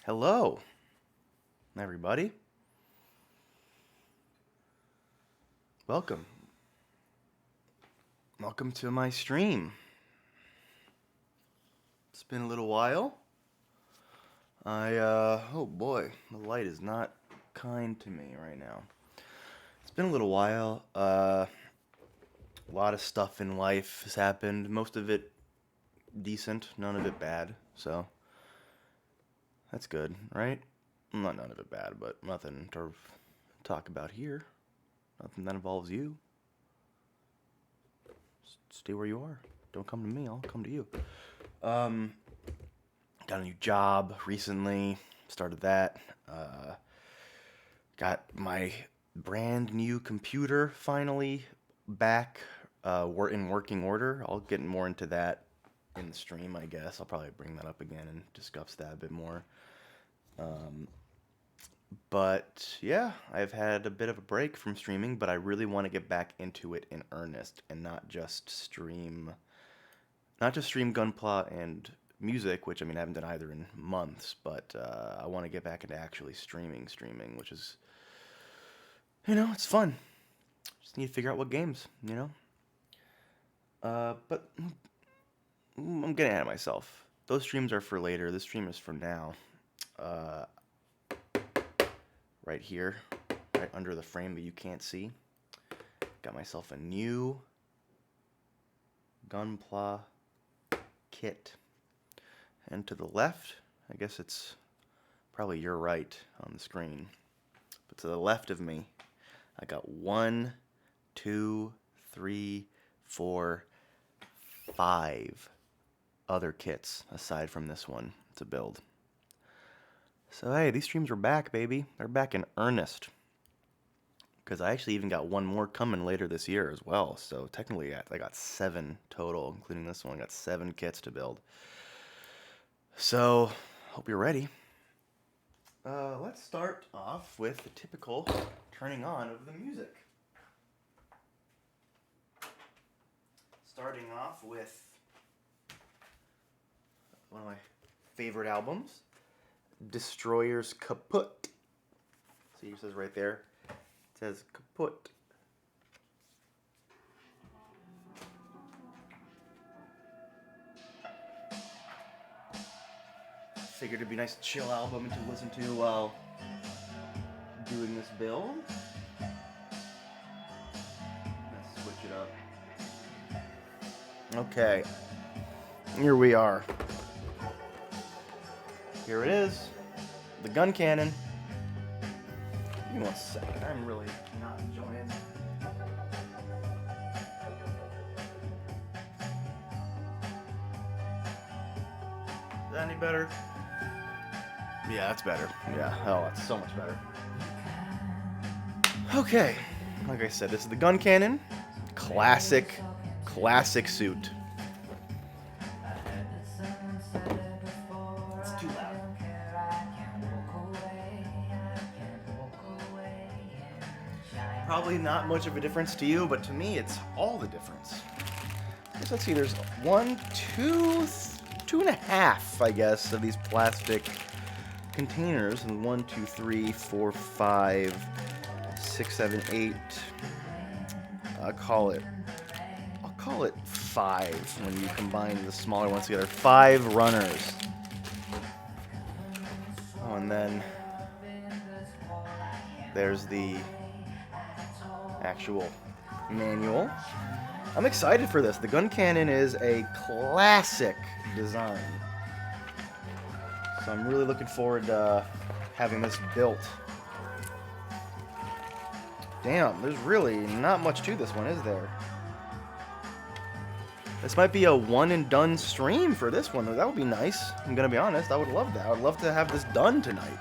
Hello, everybody. Welcome. Welcome to my stream. It's been a little while. Oh boy, the light is not kind to me right now. It's been a little while. A lot of stuff in life has happened. Most of it decent, none of it bad. So that's good, right? Not none of it bad, but nothing to talk about here. Nothing that involves you. Stay where you are. Don't come to me. I'll come to you. Um, got a new job recently. Started that. Got my brand new computer finally back. We're in working order. I'll get more into that in the stream, I guess. I'll probably bring that up again and discuss that a bit more. But yeah, I've had a bit of a break from streaming, but I really want to get back into it in earnest and not just stream Gunpla and music, which I mean I haven't done either in months, but I want to get back into actually streaming, which is, it's fun. Just need to figure out what games. But I'm getting ahead of myself. Those streams are for later. This stream is for now. Uh, right here, right under the frame that you can't see. Got myself a new Gunpla kit. And to the left, I guess it's probably your right on the screen. But to the left of me, I got 1, 2, 3, 4, 5 other kits aside from this one to build. So hey, these streams are back, baby. They're back in earnest. Because I actually even got one more coming later this year as well. So technically I got 7 total, including this one. I got 7 kits to build. So, hope you're ready. Let's start off with the typical turning on of the music. Starting off with one of my favorite albums, Destroyer's Kaput. See, it says right there. It says Kaput. Figured it'd be a nice chill album to listen to while doing this build. Let's switch it up. Okay. Here we are. Here it is. The Guncannon. Give me 1 second. I'm really not enjoying it. Is that any better? Yeah, that's better. Yeah, oh, that's so much better. Okay, like I said, this is the Guncannon. Classic suit. It's too loud. Probably not much of a difference to you, but to me, it's all the difference. Let's see, there's 1, 2, 2.5, I guess, of these plastic containers, and 1, 2, 3, 4, 5, 6, 7, 8. I'll call it 5 when you combine the smaller ones together. 5 runners. Oh, and then there's the actual manual. I'm excited for this. The Guncannon is a classic design. So I'm really looking forward to having this built. Damn, there's really not much to this one, is there? This might be a one and done stream for this one. That would be nice. I'm gonna be honest. I would love that. I would love to have this done tonight.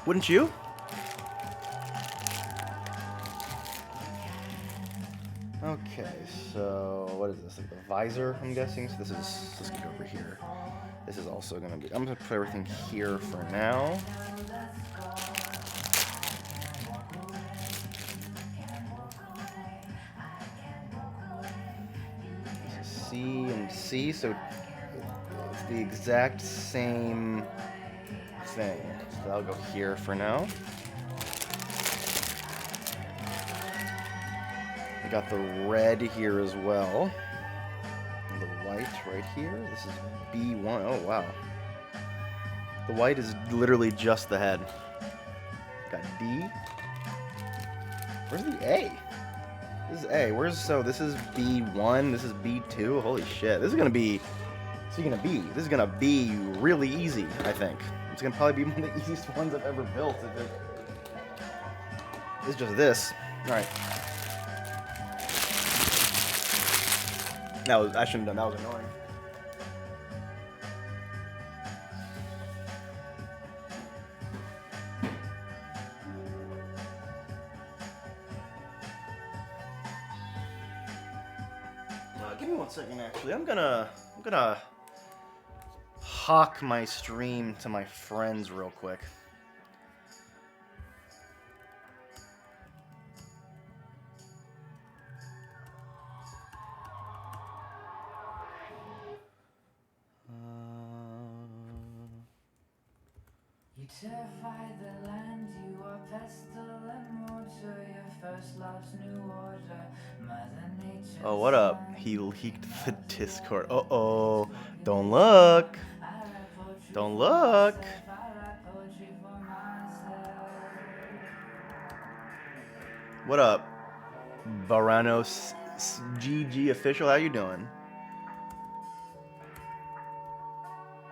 Wouldn't you? Okay, so what is this? Like the visor, I'm guessing. So let's get over here. This is also gonna be. I'm gonna put everything here for now. C and see, so it's the exact same thing. So I'll go here for now. I got the red here as well. And the white right here. This is B1. Oh, wow. The white is literally just the head. Got D. Where's the A? This is A. So this is B1. This is B2. Holy shit. This is gonna be really easy, I think. It's gonna probably be one of the easiest ones I've ever built. It's just this. Alright. I shouldn't have done that. Was annoying. Give me 1 second. Actually, I'm gonna hawk my stream to my friends real quick. You terrify the land, you are pestle and mortar, your first love's new order, Mother Nature. Oh, what up? He leaked the Discord. Uh-oh. Don't look. Don't look. What up? Baranos GG official, how you doing?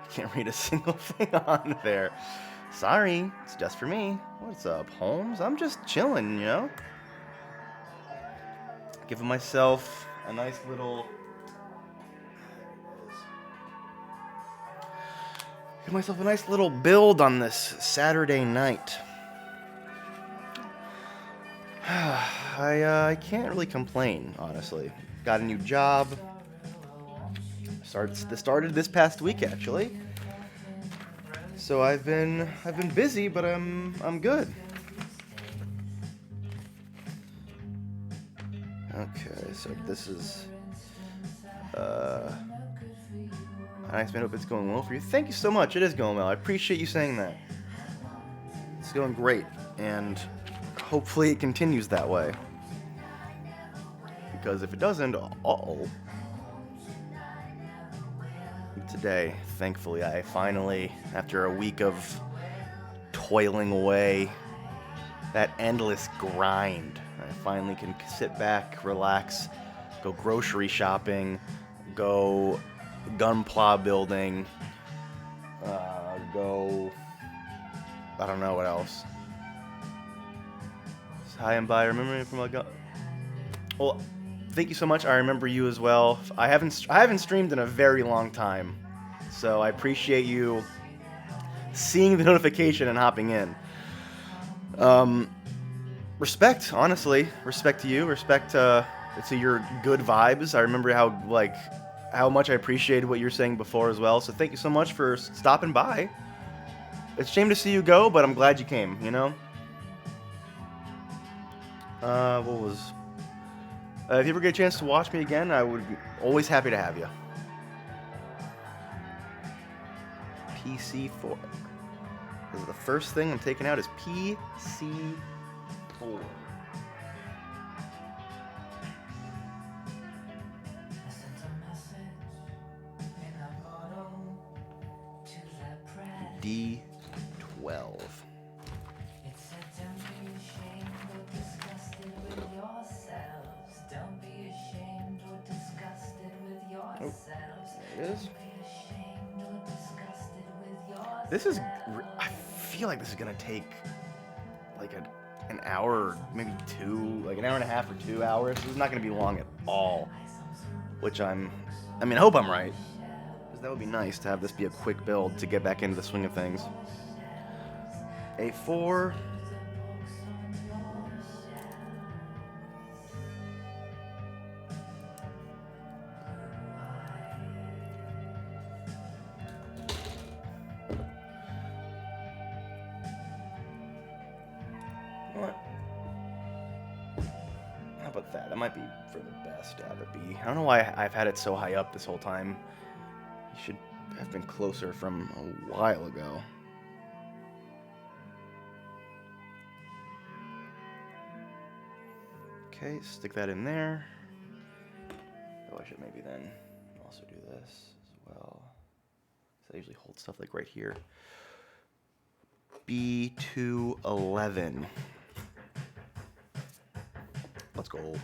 I can't read a single thing on there. Sorry, it's just for me. What's up, Holmes? I'm just chilling, you know? Giving myself a nice little... Give myself a nice little build on this Saturday night. I can't really complain, honestly. Got a new job. Started this past week, actually. So I've been busy, but I'm good. Okay, so this is nice, man. Hope it's going well for you. Thank you so much. It is going well. I appreciate you saying that. It's going great, and hopefully it continues that way. Because if it doesn't, today, thankfully, I finally, after a week of toiling away, that endless grind, I finally can sit back, relax, go grocery shopping, go Gunpla building, go, I don't know what else. Hi and bye. Remember me from like, well, thank you so much. I remember you as well. I haven't streamed in a very long time, so I appreciate you seeing the notification and hopping in. Respect, honestly. Respect to you. Respect to your good vibes. I remember how much I appreciated what you were saying before as well. So thank you so much for stopping by. It's a shame to see you go, but I'm glad you came. You know. If you ever get a chance to watch me again, I would be always happy to have you. PC4. This is the first thing I'm taking out is PC4. D12. Oh, there it is. I feel like this is gonna take like an hour, maybe two, like an hour and a half or 2 hours. This is not gonna be long at all, which I hope I'm right, because that would be nice to have this be a quick build to get back into the swing of things. A4. with that. That might be for the best to have it be. I don't know why I've had it so high up this whole time. You should have been closer from a while ago. Okay, stick that in there. Oh, I should maybe then also do this as well. So I usually hold stuff like right here. B211. Let's go.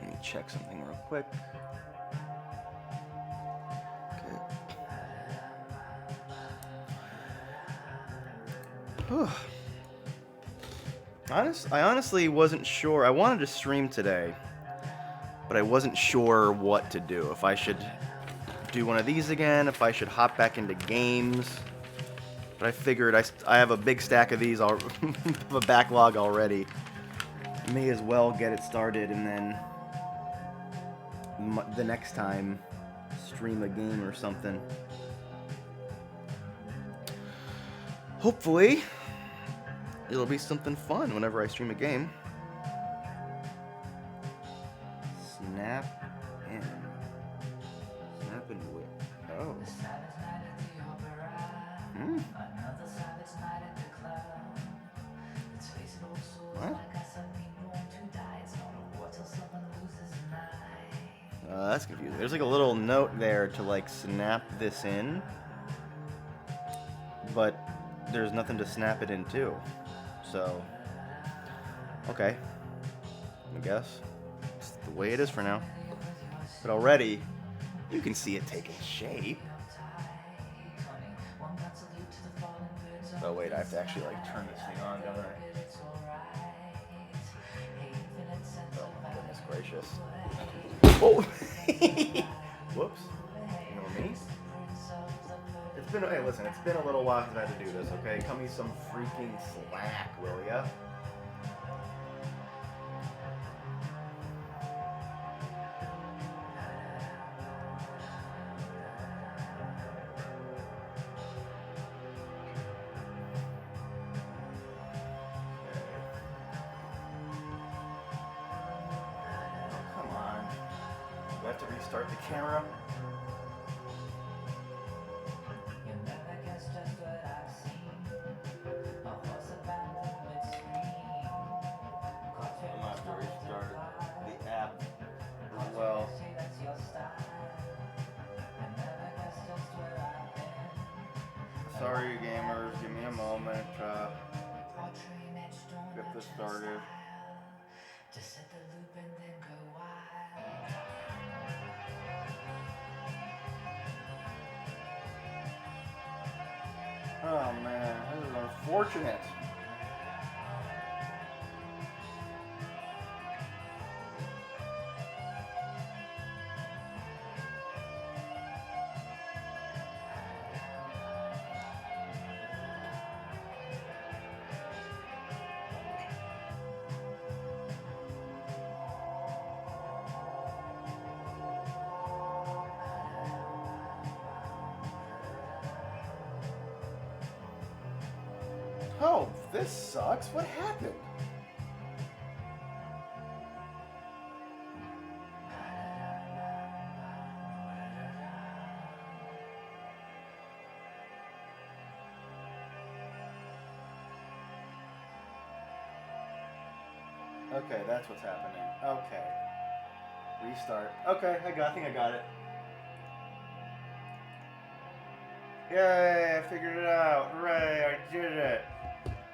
Let me check something real quick. Okay. I honestly wasn't sure. I wanted to stream today, but I wasn't sure what to do. If I should do one of these again, if I should hop back into games. But I figured I have a big stack of these, a backlog already. May as well get it started and then the next time stream a game or something. Hopefully, it'll be something fun whenever I stream a game. Snap in. Snap in whip. Oh. What? That's confusing. There's like a little note there to like snap this in, but there's nothing to snap it into. So, okay. I guess it's the way it is for now. But already, you can see it taking shape. Oh wait, I have to actually like turn this thing on, don't I? Oh my goodness gracious. Oh! Whoops. You know me? It's been, hey listen, it's been a little while since I had to do this, okay? Cut me some freaking slack, will ya? I have to restart the camera. I'm gonna have to restart the app as well. Sorry gamers, give me a moment to get this started. Oh man, this is unfortunate. Oh, this sucks. What happened? Okay, that's what's happening. Okay. Restart. Okay, I think I got it. Yay, I figured it out. Hooray, I did it.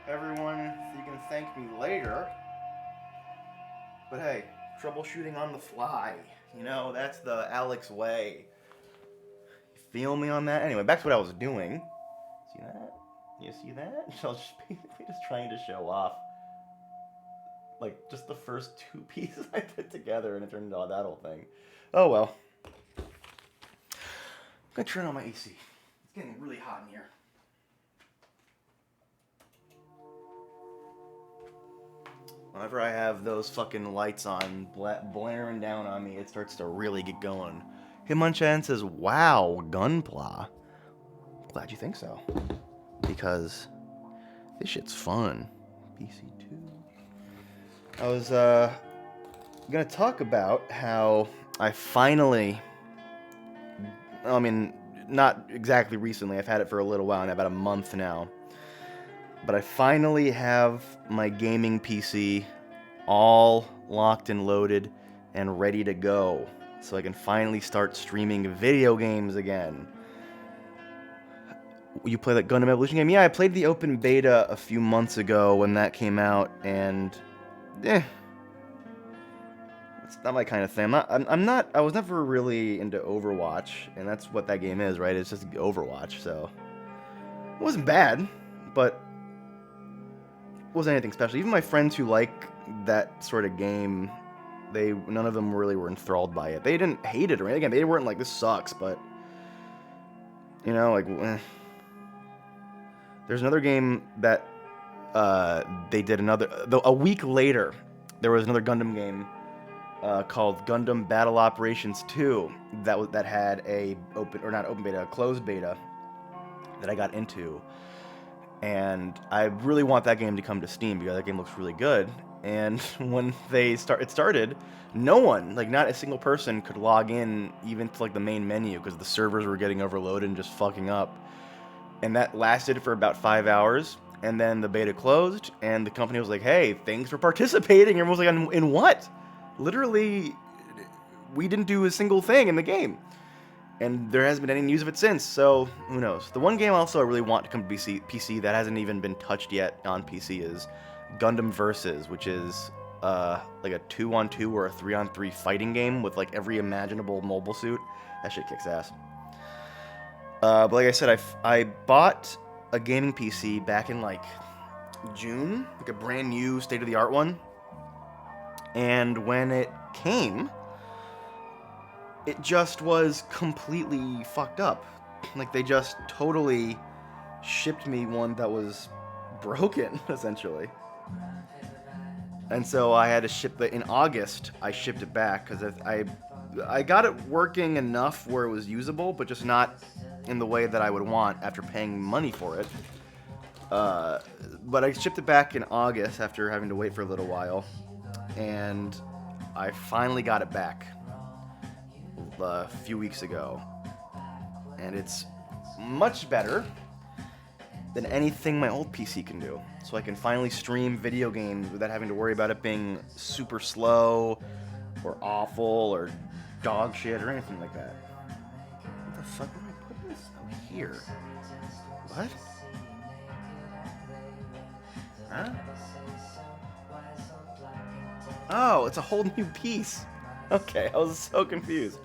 Everyone, you can thank me later. But hey, troubleshooting on the fly. You know, that's the Alex way. You feel me on that? Anyway, back to what I was doing. See that? You see that? I was just basically just trying to show off. Like, just the first two pieces I put together and it turned into that whole thing. Oh well. I'm gonna turn on my AC. It's getting really hot in here. Whenever I have those fucking lights on blaring down on me, it starts to really get going. Hitmonchan says, wow, Gunpla. Glad you think so. Because this shit's fun. PC2. I was gonna talk about how I finally, I mean, not exactly recently, I've had it for a little while, about a month now, but I finally have my gaming PC all locked and loaded and ready to go, so I can finally start streaming video games again. You play that Gundam Evolution game? Yeah, I played the open beta a few months ago when that came out, and it's not my kind of thing. I'm not. I was never really into Overwatch, and that's what that game is, right? It's just Overwatch, so it wasn't bad, but it wasn't anything special. Even my friends who like that sort of game, none of them really were enthralled by it. They didn't hate it or anything. Again, they weren't like this sucks, but like there's another game that they did another. Though a week later, there was another Gundam game called Gundam Battle Operations 2 that had a not open beta, a closed beta that I got into, and I really want that game to come to Steam because that game looks really good. And when it started, no one, like not a single person, could log in even to like the main menu because the servers were getting overloaded and just fucking up. And that lasted for about 5 hours. And then the beta closed, and the company was like, "Hey, thanks for participating." Everyone was like, "In what?" Literally, we didn't do a single thing in the game, and there hasn't been any news of it since. So who knows? The one game also I really want to come to PC that hasn't even been touched yet on PC is Gundam Versus, which is like a 2-on-2 or a 3-on-3 fighting game with like every imaginable mobile suit. That shit kicks ass. But like I said, I bought a gaming PC back in like June, like a brand new state of the art one. And when it came, it just was completely fucked up. Like they just totally shipped me one that was broken, essentially. And so I had to ship it in August. I shipped it back because I got it working enough where it was usable, but just not in the way that I would want after paying money for it. But I shipped it back in August after having to wait for a little while, and I finally got it back a few weeks ago, and it's much better than anything my old PC can do. So I can finally stream video games without having to worry about it being super slow or awful or dog shit or anything like that. What the fuck? Where am I putting this? Oh, here. What? Huh? Oh, it's a whole new piece. Okay, I was so confused.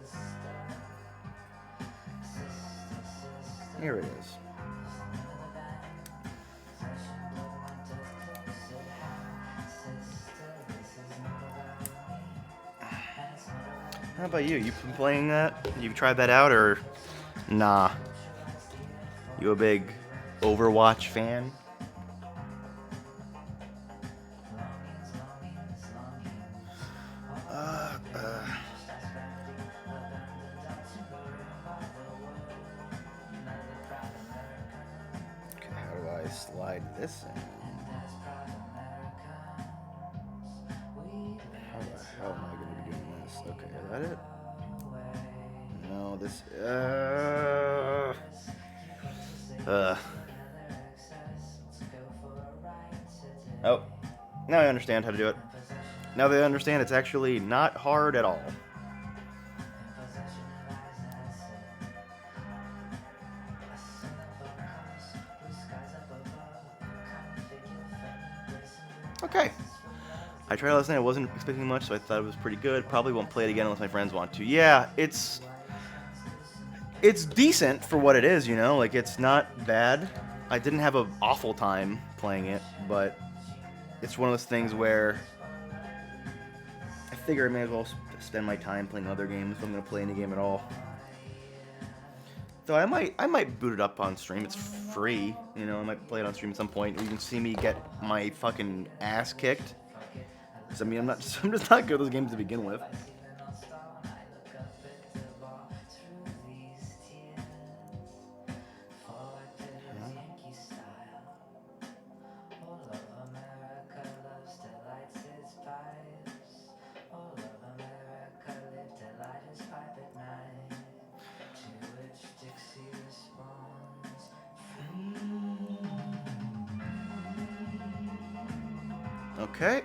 Here it is. How about you? You been playing that? You've tried that out or nah? You a big Overwatch fan? Okay, how do I slide this in? How the hell am I going to be doing this? Okay, is that it? No, this. Oh, now I understand how to do it. Now that I understand, it's actually not hard at all. Okay. I tried last night. I wasn't expecting much, so I thought it was pretty good. Probably won't play it again unless my friends want to. Yeah, it's decent for what it is, you know? Like, it's not bad. I didn't have an awful time playing it, but it's one of those things where I figure I may as well spend my time playing other games if I'm going to play any game at all. So I might boot it up on stream. It's free, you know. I might play it on stream at some point. Or you can see me get my fucking ass kicked. Cause I mean, I'm just not good at those games to begin with. Okay.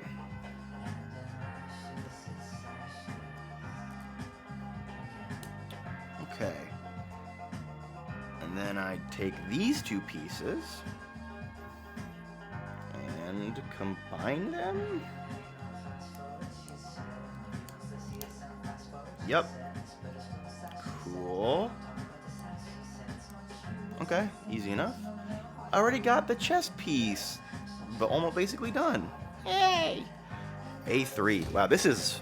Okay. And then I take these two pieces and combine them. Yep. Cool. Okay, easy enough. I already got the chest piece, but almost basically done. Yay! A3. Wow, this is...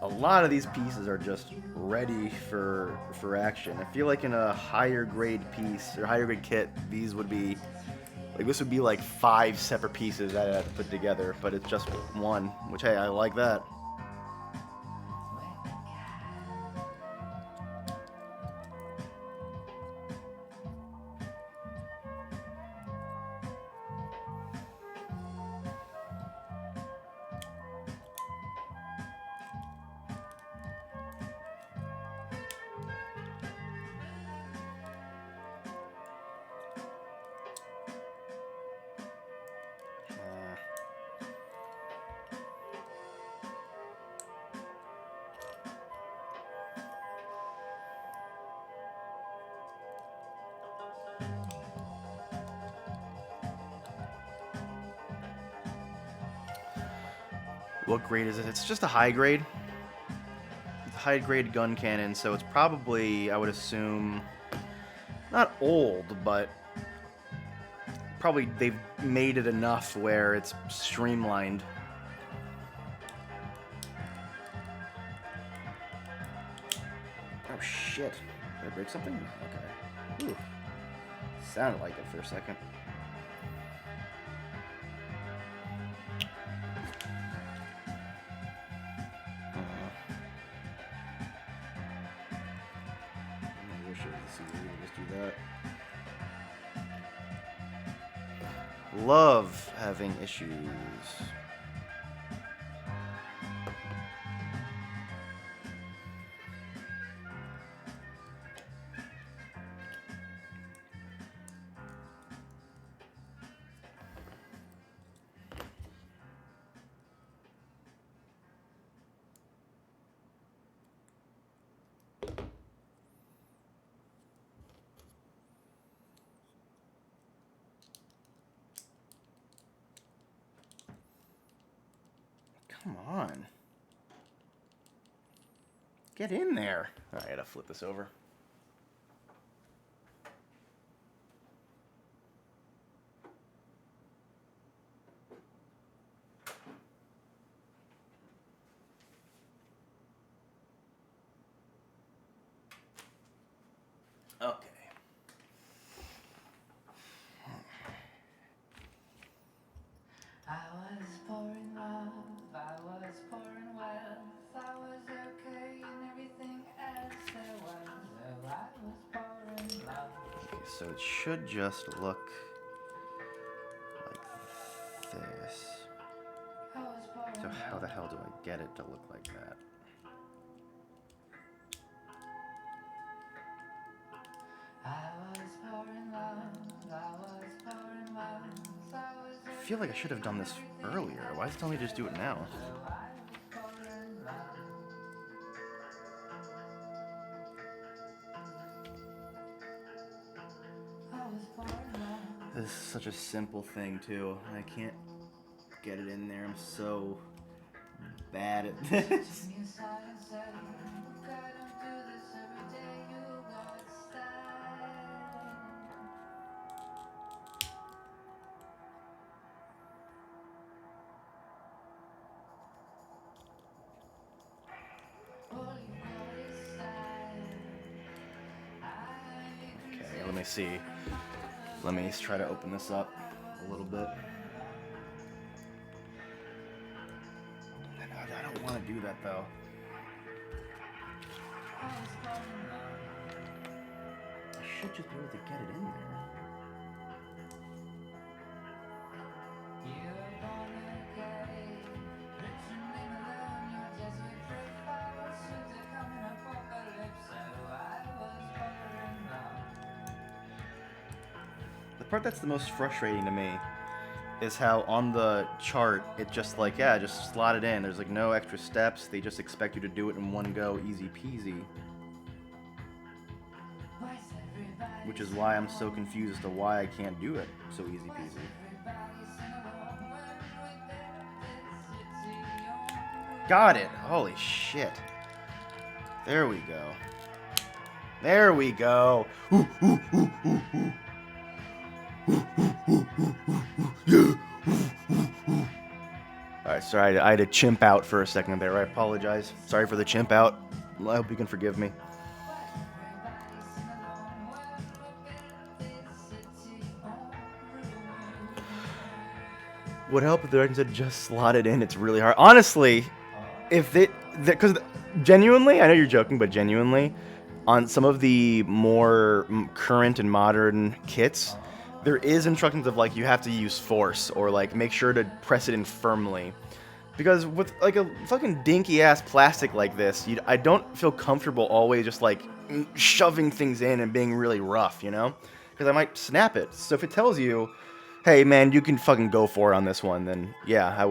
A lot of these pieces are just ready for action. I feel like in a higher grade piece, or higher grade kit, these would be... Like, this would be like 5 separate pieces that I had to put together, but it's just one, which, hey, I like that. What grade is it? It's just a high grade. It's a high grade Guncannon, so it's probably, I would assume, not old, but probably they've made it enough where it's streamlined. Oh shit. Did I break something? Okay. Ooh. Sounded like it for a second. I wish I could see if we could just do that. Love having issues. Come on. Get in there. Alright, I gotta flip this over. Okay. I was pouring love, I was pouring wealth, I was okay and everything else there was. Oh, I was pouring love. Okay, so it should just look like this. I was pouring So how the love. hell do I get it to look like that? I was pouring love, I was pouring love, I was I feel like I should have done this earlier. Why is it telling me to just do it now? so I was pouring love. I was pouring love. This is such a simple thing, too. I can't get it in there. I'm so bad at this. You sighed and said, "Look, I don't do this every day, you got style." All you got is style. Okay, let me see. Let me try to open this up a little bit. I don't want to do that, though. I should just be able to get it in there. The part that's the most frustrating to me is how on the chart it just like, yeah, just slot it in. There's like no extra steps. They just expect you to do it in one go, easy peasy. Which is why I'm so confused as to why I can't do it so easy peasy. Got it. Holy shit. There we go. There we go. Alright, sorry, I had to chimp out for a second there. I apologize. Sorry for the chimp out. I hope you can forgive me. Would help if the director said just slot it in. It's really hard. Honestly, if it, because genuinely, I know you're joking, but genuinely, on some of the more current and modern kits, there is instructions of like you have to use force or like make sure to press it in firmly. Because with like a fucking dinky ass plastic like this, I don't feel comfortable always just like shoving things in and being really rough, you know? Because I might snap it. So if it tells you, hey man, you can fucking go for it on this one, then yeah,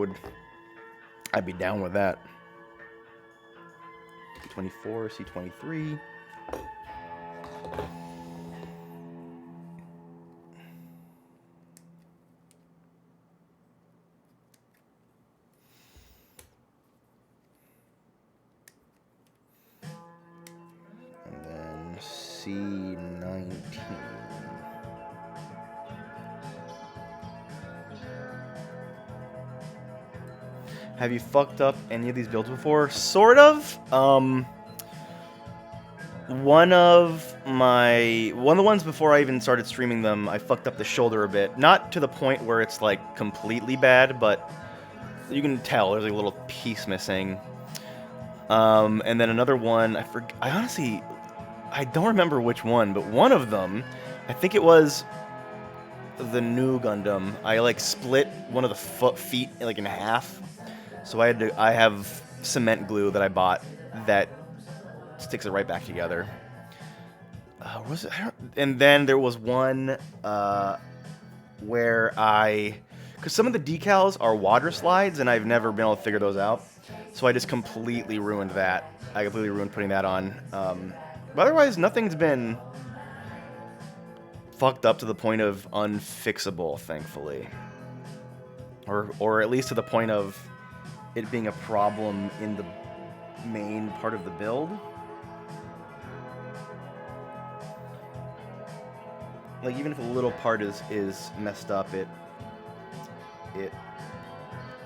I'd be down with that. C24, C23. And then C19. Have you fucked up any of these builds before? Sort of. One of the ones before I even started streaming them, I fucked up the shoulder a bit. Not to the point where it's like completely bad, but you can tell there's like a little piece missing. And then another one, I honestly, I don't remember which one, but one of them, I think it was the new Gundam. I like split one of the feet like in half. So I have cement glue that I bought that sticks it right back together. Was it? And then there was one where because some of the decals are water slides, and I've never been able to figure those out. So I just completely ruined that. I completely ruined putting that on. But otherwise, nothing's been fucked up to the point of unfixable, thankfully. Or at least to the point of it being a problem in the main part of the build. Like, even if a little part is messed up, the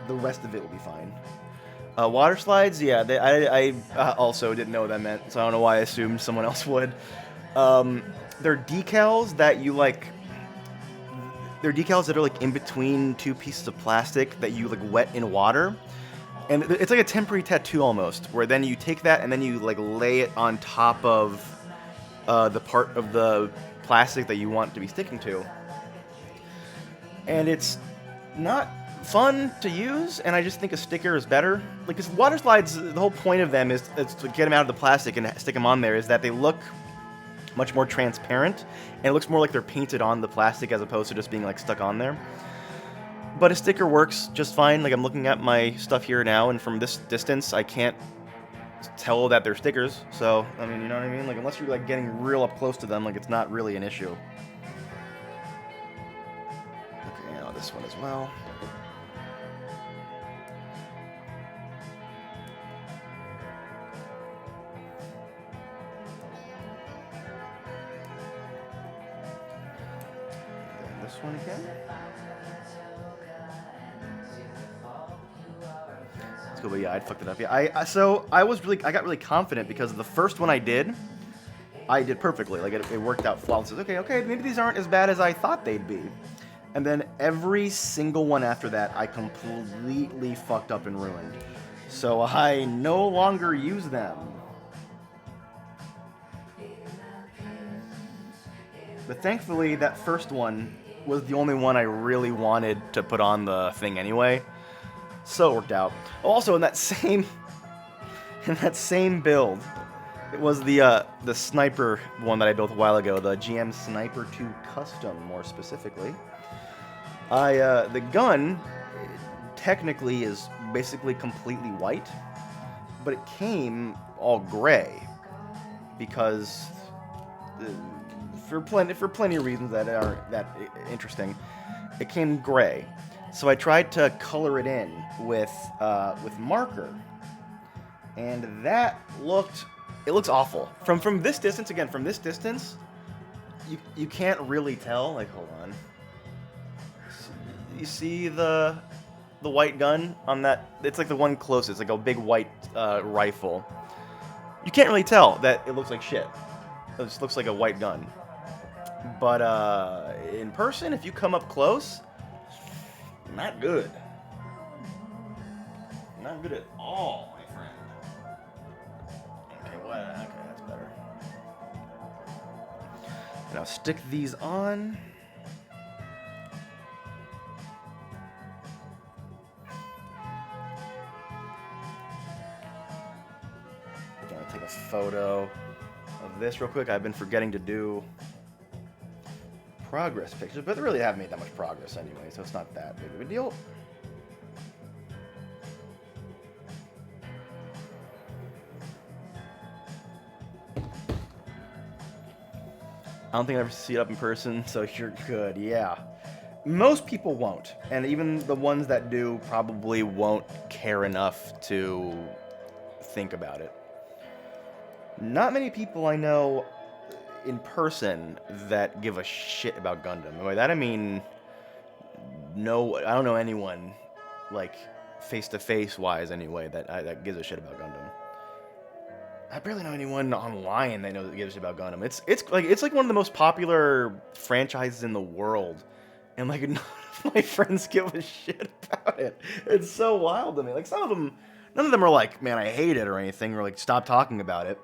rest of it will be fine. Water slides, yeah, I also didn't know what that meant, so I don't know why I assumed someone else would. They're decals that you like. They're decals that are like in between two pieces of plastic that you like wet in water. And it's like a temporary tattoo almost, where then you take that and then you like lay it on top of the part of the plastic that you want to be sticking to. And it's not fun to use, and I just think a sticker is better. Like, because water slides, the whole point of them is to get them out of the plastic and stick them on there, is that they look much more transparent, and it looks more like they're painted on the plastic as opposed to just being like stuck on there. But a sticker works just fine. Like, I'm looking at my stuff here now, and from this distance, I can't tell that they're stickers. So, I mean, you know what I mean? Like, unless you're, like, getting real up close to them, like, it's not really an issue. Okay, now this one as well. Then this one again. But yeah, I fucked it up. Yeah, so I got really confident because the first one I did perfectly. Like it worked out flawlessly. Okay, maybe these aren't as bad as I thought they'd be. And then every single one after that, I completely fucked up and ruined. So I no longer use them. But thankfully, that first one was the only one I really wanted to put on the thing anyway. So it worked out. Also, in that same build, it was the sniper one that I built a while ago, the GM Sniper 2 Custom, more specifically. The gun technically is basically completely white, but it came all gray because uh, for plenty of reasons that aren't that interesting, it came gray. So I tried to color it in with marker, and that looks awful from this distance. Again, from this distance, you can't really tell. Like, hold on, you see the white gun on that? It's like the one closest, like a big white rifle. You can't really tell that it looks like shit. It just looks like a white gun. But in person, if you come up close, not good. Not good at all, my friend. Okay, what? Okay, that's better. Now stick these on. I'm gonna take a photo of this real quick. I've been forgetting to do progress pictures, but they really haven't made that much progress anyway, so it's not that big of a deal. I don't think I ever see it up in person, so you're good. Yeah. Most people won't, and even the ones that do probably won't care enough to think about it. Not many people I know in person that give a shit about Gundam. And by that I mean, no, I don't know anyone, like face to face wise anyway, that gives a shit about Gundam. I barely know anyone online that knows that gives a shit about Gundam. It's like one of the most popular franchises in the world, and like none of my friends give a shit about it. It's so wild to me. Like some of them, none of them are like, man, I hate it or anything, or like stop talking about it.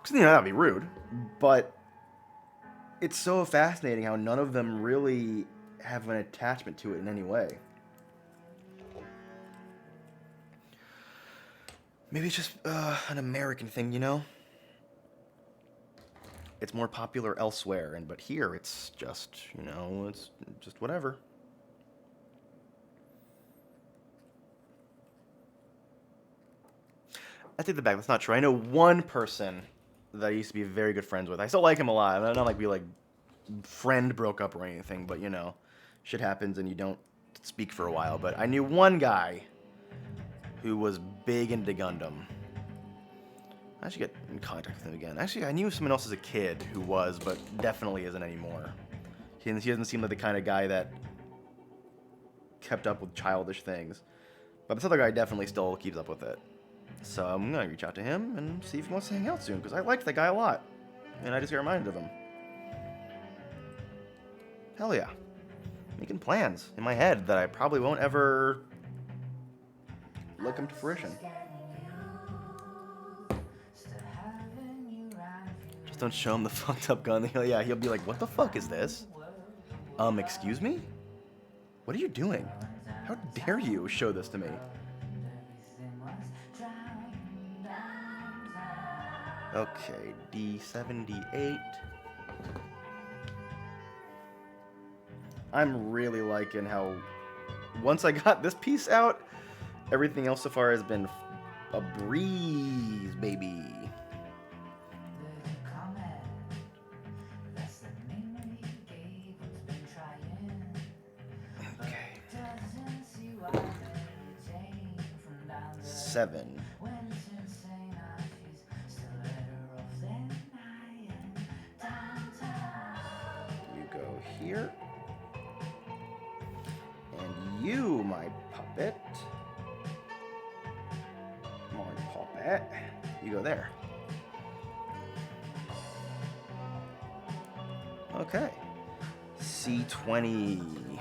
Because that'd be rude. But it's so fascinating how none of them really have an attachment to it in any way. Maybe it's just an American thing, you know? It's more popular elsewhere, but here it's just, it's just whatever. I take the back. That's not true. I know one person that I used to be very good friends with. I still like him a lot. Not like we like friend broke up or anything, but shit happens and you don't speak for a while. But I knew one guy who was big into Gundam. I should get in contact with him again. Actually, I knew someone else as a kid who was, but definitely isn't anymore. He doesn't seem like the kind of guy that kept up with childish things. But this other guy definitely still keeps up with it. So I'm going to reach out to him and see if he wants to hang out soon, because I liked that guy a lot. And I just got reminded of him. Hell yeah. Making plans in my head that I probably won't ever look come to fruition. Just don't show him the fucked up gun. He'll be like, what the fuck is this? Excuse me? What are you doing? How dare you show this to me? Okay, D78. I'm really liking how once I got this piece out, everything else so far has been a breeze, baby. Okay. 7. You go here. And you, my puppet. You go there. Okay. C20.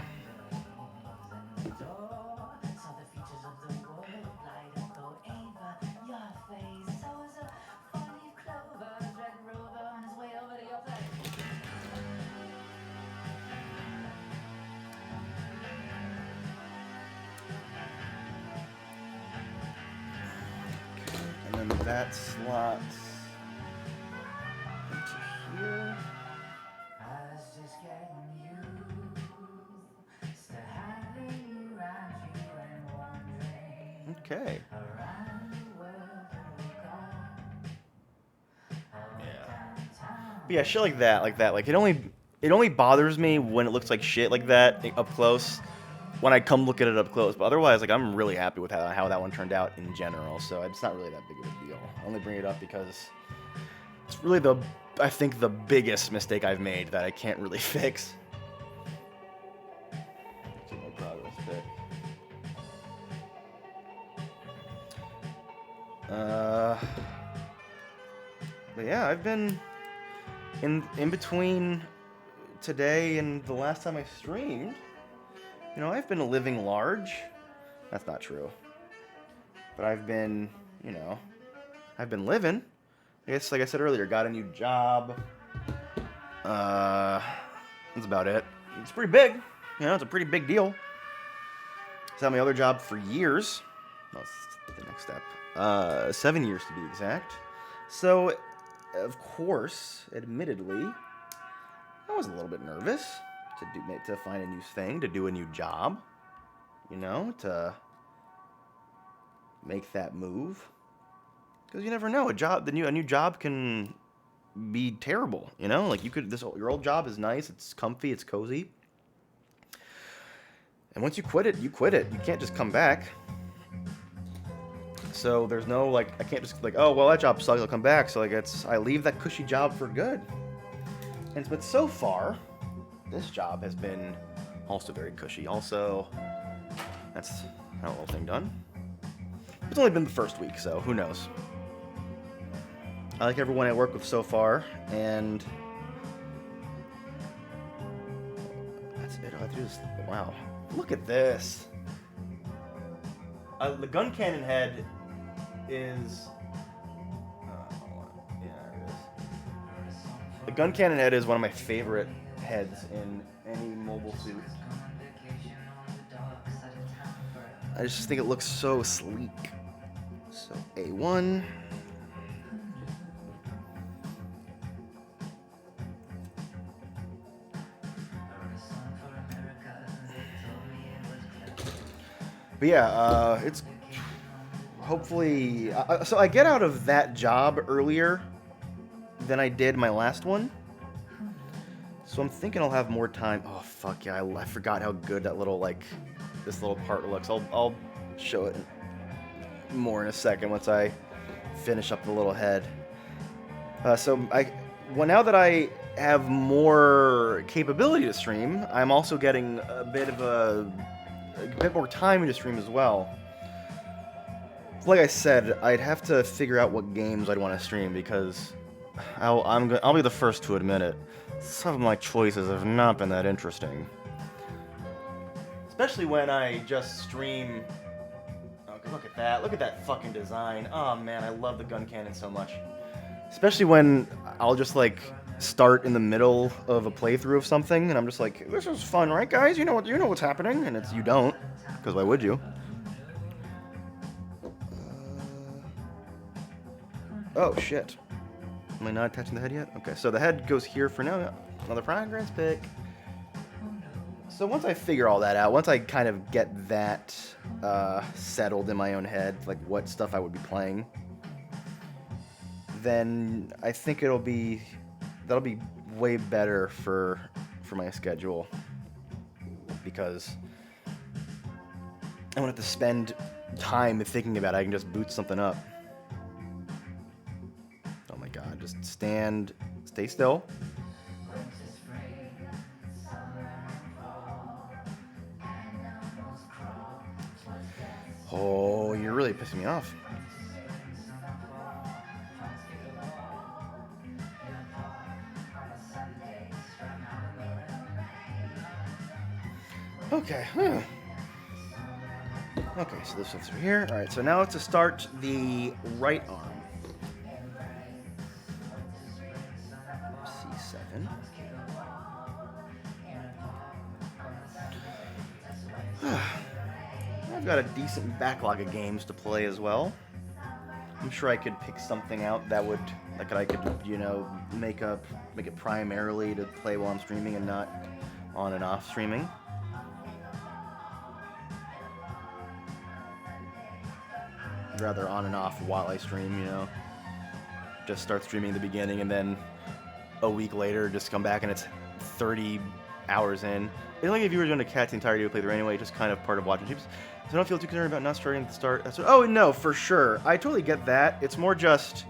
And then that slots into here. Okay. Around the world we go. But yeah, shit like that, Like it only bothers me when it looks like shit like that up close. When I come look at it up close, but otherwise, like I'm really happy with how that one turned out in general. So it's not really that big of a deal. I only bring it up because it's really I think the biggest mistake I've made that I can't really fix. Let's see my progress bit. But yeah, I've been in between today and the last time I streamed. You know, I've been living large. That's not true. But I've been, you know, I've been living. I guess, like I said earlier, got a new job. That's about it. It's pretty big. You know, it's a pretty big deal. I've had my other job for years. That's the next step. 7 years to be exact. So, of course, admittedly, I was a little bit nervous to find a new thing, to do a new job. You know, to make that move. Because you never know, a new job can be terrible. You know, like your old job is nice, it's comfy, it's cozy, and once you quit it, you quit it. You can't just come back. So there's no like, I can't just like, oh well, that job sucks, I'll come back. So like, I leave that cushy job for good. But so far, this job has been also very cushy. Also, that's that little thing done. It's only been the first week, so who knows. I like everyone I work with so far, and that's it. I just wow, look at this. The Guncannon head is. Yeah, there it is. The Guncannon head is one of my favorite heads in any mobile suit. I just think it looks so sleek. So A1. But yeah, it's hopefully. So I get out of that job earlier than I did my last one. So I'm thinking I'll have more time. Oh fuck yeah! I forgot how good that little this little part looks. I'll show it more in a second once I finish up the little head. Now that I have more capability to stream, I'm also getting a bit more time to stream as well. Like I said, I'd have to figure out what games I'd want to stream because I'll be the first to admit it. Some of my choices have not been that interesting. Especially when I just stream. Oh, look at that! Look at that fucking design! Oh man, I love the Guncannon so much. Especially when I'll just start in the middle of a playthrough of something, and I'm just like, "This is fun, right, guys? You know what's happening?" And you don't, because why would you? Oh shit! Am I not attaching the head yet? Okay, so the head goes here for now. Another progress pick. So once I figure all that out, once I kind of get that settled in my own head, like what stuff I would be playing, then I think that'll be way better for my schedule because I won't have to spend time thinking about it. I can just boot something up. Oh my god, just stay still. Oh, you're really pissing me off. Okay. Okay, so this one's over here. Alright, so now to start the right arm. C7. I've got a decent backlog of games to play as well. I'm sure I could pick something out that I could, make it primarily to play while I'm streaming and not on and off streaming. rather on and off while I stream, you know. Just start streaming at the beginning and then a week later just come back and it's 30 hours in. It's like if you were doing a cat the entirety of a playthrough anyway, just kind of part of watching streams. So I don't feel too concerned about not starting at the start. Oh no, for sure. I totally get that. It's more just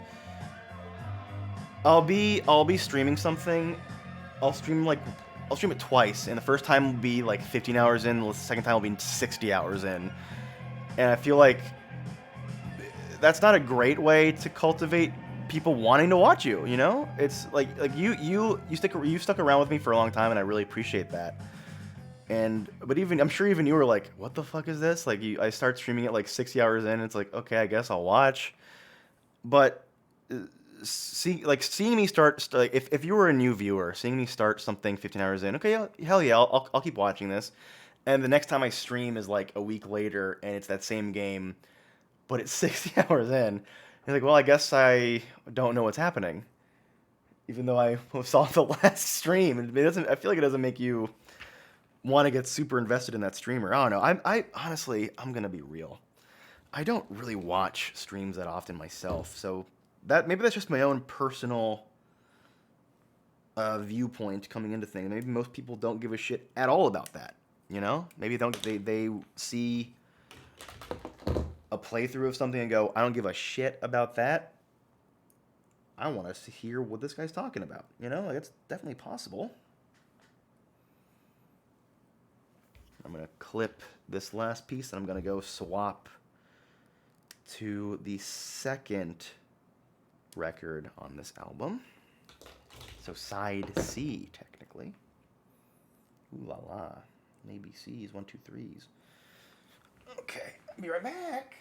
I'll be streaming something. I'll stream it twice, and the first time will be like 15 hours in, the second time will be 60 hours in. And I feel like that's not a great way to cultivate people wanting to watch you, you know? It's like you stuck around with me for a long time and I really appreciate that. But even I'm sure even you were like, what the fuck is this? Like I start streaming it like 60 hours in, and it's like, okay, I guess I'll watch. But seeing me start like if you were a new viewer, seeing me start something 15 hours in, okay, hell yeah, I'll keep watching this. And the next time I stream is like a week later and it's that same game, but it's 60 hours in. You're like, well, I guess I don't know what's happening. Even though I saw the last stream, it doesn't. I feel like it doesn't make you want to get super invested in that streamer. I don't know. I honestly, I'm gonna be real. I don't really watch streams that often myself, so maybe that's just my own personal viewpoint coming into things. Maybe most people don't give a shit at all about that. You know, maybe they see a playthrough of something and go, I don't give a shit about that. I want to hear what this guy's talking about. You know, like it's definitely possible. I'm going to clip this last piece and I'm going to go swap to the second record on this album. So side C, technically. Ooh la la. Maybe C's, 1, 2, 3s. Okay, I'll be right back.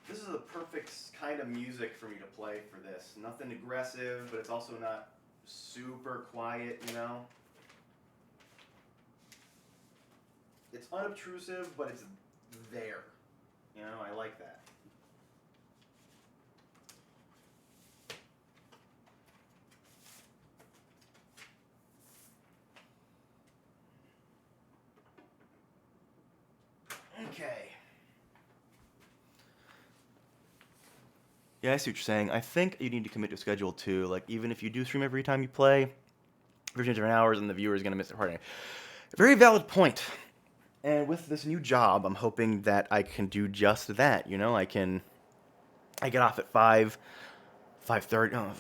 This is the perfect kind of music for me to play for this. Nothing aggressive, but it's also not super quiet, you know? It's unobtrusive, but it's there. You know, I like that. Okay. Yeah, I see what you're saying. I think you need to commit to a schedule too. Like, even if you do stream every time you play, 15 different hours, and the viewer is going to miss their part. Very valid point. And with this new job, I'm hoping that I can do just that. You know, I get off at 5, 5:30,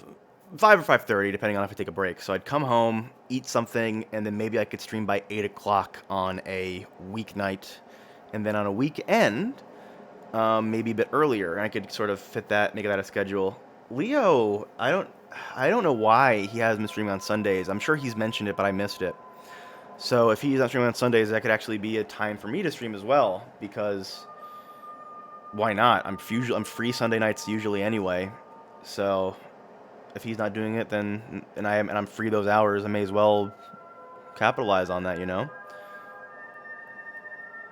5 or 5:30, depending on if I take a break. So I'd come home, eat something, and then maybe I could stream by 8 o'clock on a weeknight. And then on a weekend, maybe a bit earlier, and I could sort of make that a schedule. Leo, I don't know why he hasn't been streaming on Sundays. I'm sure he's mentioned it, but I missed it. So if he's not streaming on Sundays, that could actually be a time for me to stream as well, because why not? I'm free Sunday nights usually anyway. So if he's not doing it, then I'm free those hours, I may as well capitalize on that, you know?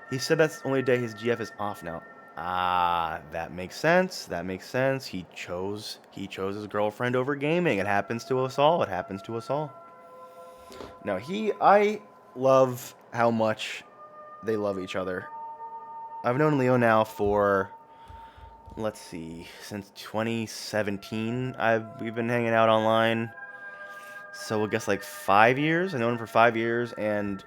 He said that's the only day his GF is off now. Ah, that makes sense. That makes sense. He chose his girlfriend over gaming. It happens to us all. It happens to us all. No, I love how much they love each other. I've known Leo now for, let's see, since 2017. We've been hanging out online. So I guess like 5 years. I've known him for 5 years, and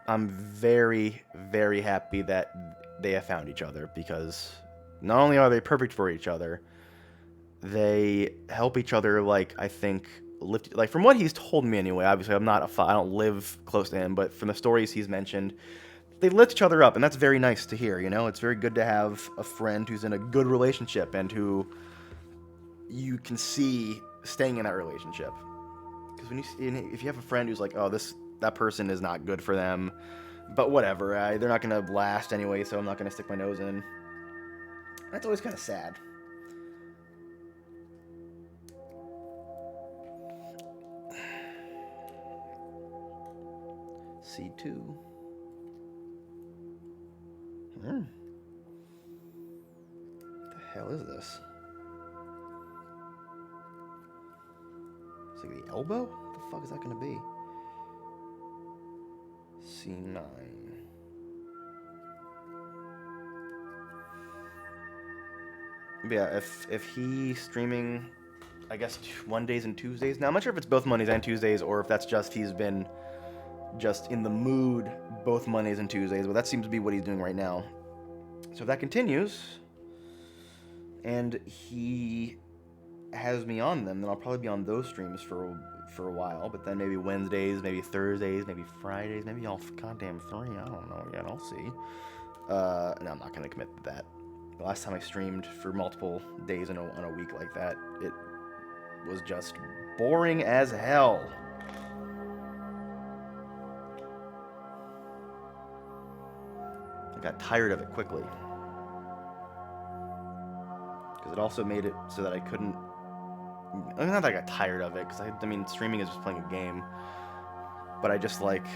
I'm very, very happy that they have found each other, because not only are they perfect for each other, they help each other, like, I think, lift, like, from what he's told me anyway. Obviously, I don't live close to him, but from the stories he's mentioned, they lift each other up, and that's very nice to hear, you know? It's very good to have a friend who's in a good relationship and who you can see staying in that relationship. Because if you have a friend who's like, oh, that person is not good for them, but whatever, they're not gonna last anyway, so I'm not gonna stick my nose in. That's always kind of sad. C2. What the hell is this? Is It's like the elbow? What the fuck is that gonna be? C9. But yeah, if he's streaming, I guess Mondays and Tuesdays. Now I'm not sure if it's both Mondays and Tuesdays or if that's just he's been just in the mood both Mondays and Tuesdays, but that seems to be what he's doing right now. So if that continues, and he has me on them, then I'll probably be on those streams for a while. But then maybe Wednesdays, maybe Thursdays, maybe Fridays, maybe all goddamn 3. I don't know yet. I'll see. No, I'm not gonna commit to that. The last time I streamed for multiple days on a week like that, it was just boring as hell. I got tired of it quickly. Because it also made it so that I couldn't... Not that I got tired of it, because I mean, streaming is just playing a game. But I just, like...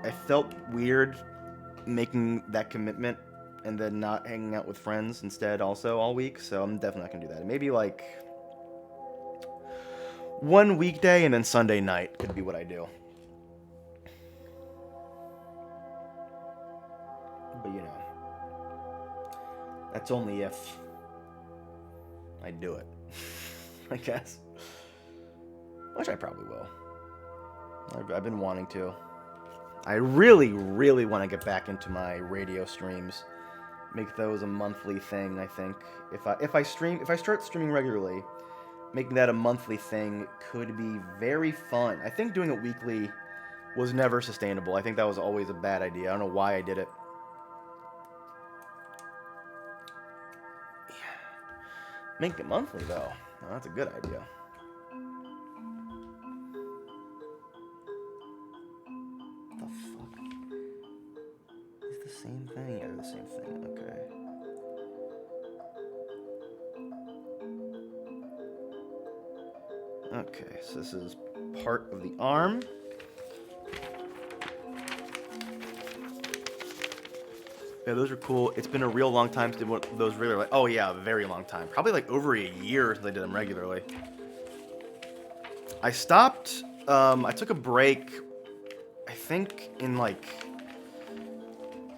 I felt weird making that commitment and then not hanging out with friends instead also all week, so I'm definitely not going to do that. Maybe, like... one weekday and then Sunday night could be what I do. But, you know... That's only if I do it, I guess. Which I probably will. I've been wanting to. I really, really want to get back into my radio streams. Make those a monthly thing, I think. If I start streaming regularly, making that a monthly thing could be very fun. I think doing it weekly was never sustainable. I think that was always a bad idea. I don't know why I did it. Make it monthly, though. Oh, that's a good idea. What the fuck? Is the same thing? Yeah, the same thing. Okay. Okay, so this is part of the arm. Yeah, those are cool. It's been a real long time to do those regularly. Oh yeah, a very long time. Probably like over a year since I did them regularly. I stopped. I took a break. I think in like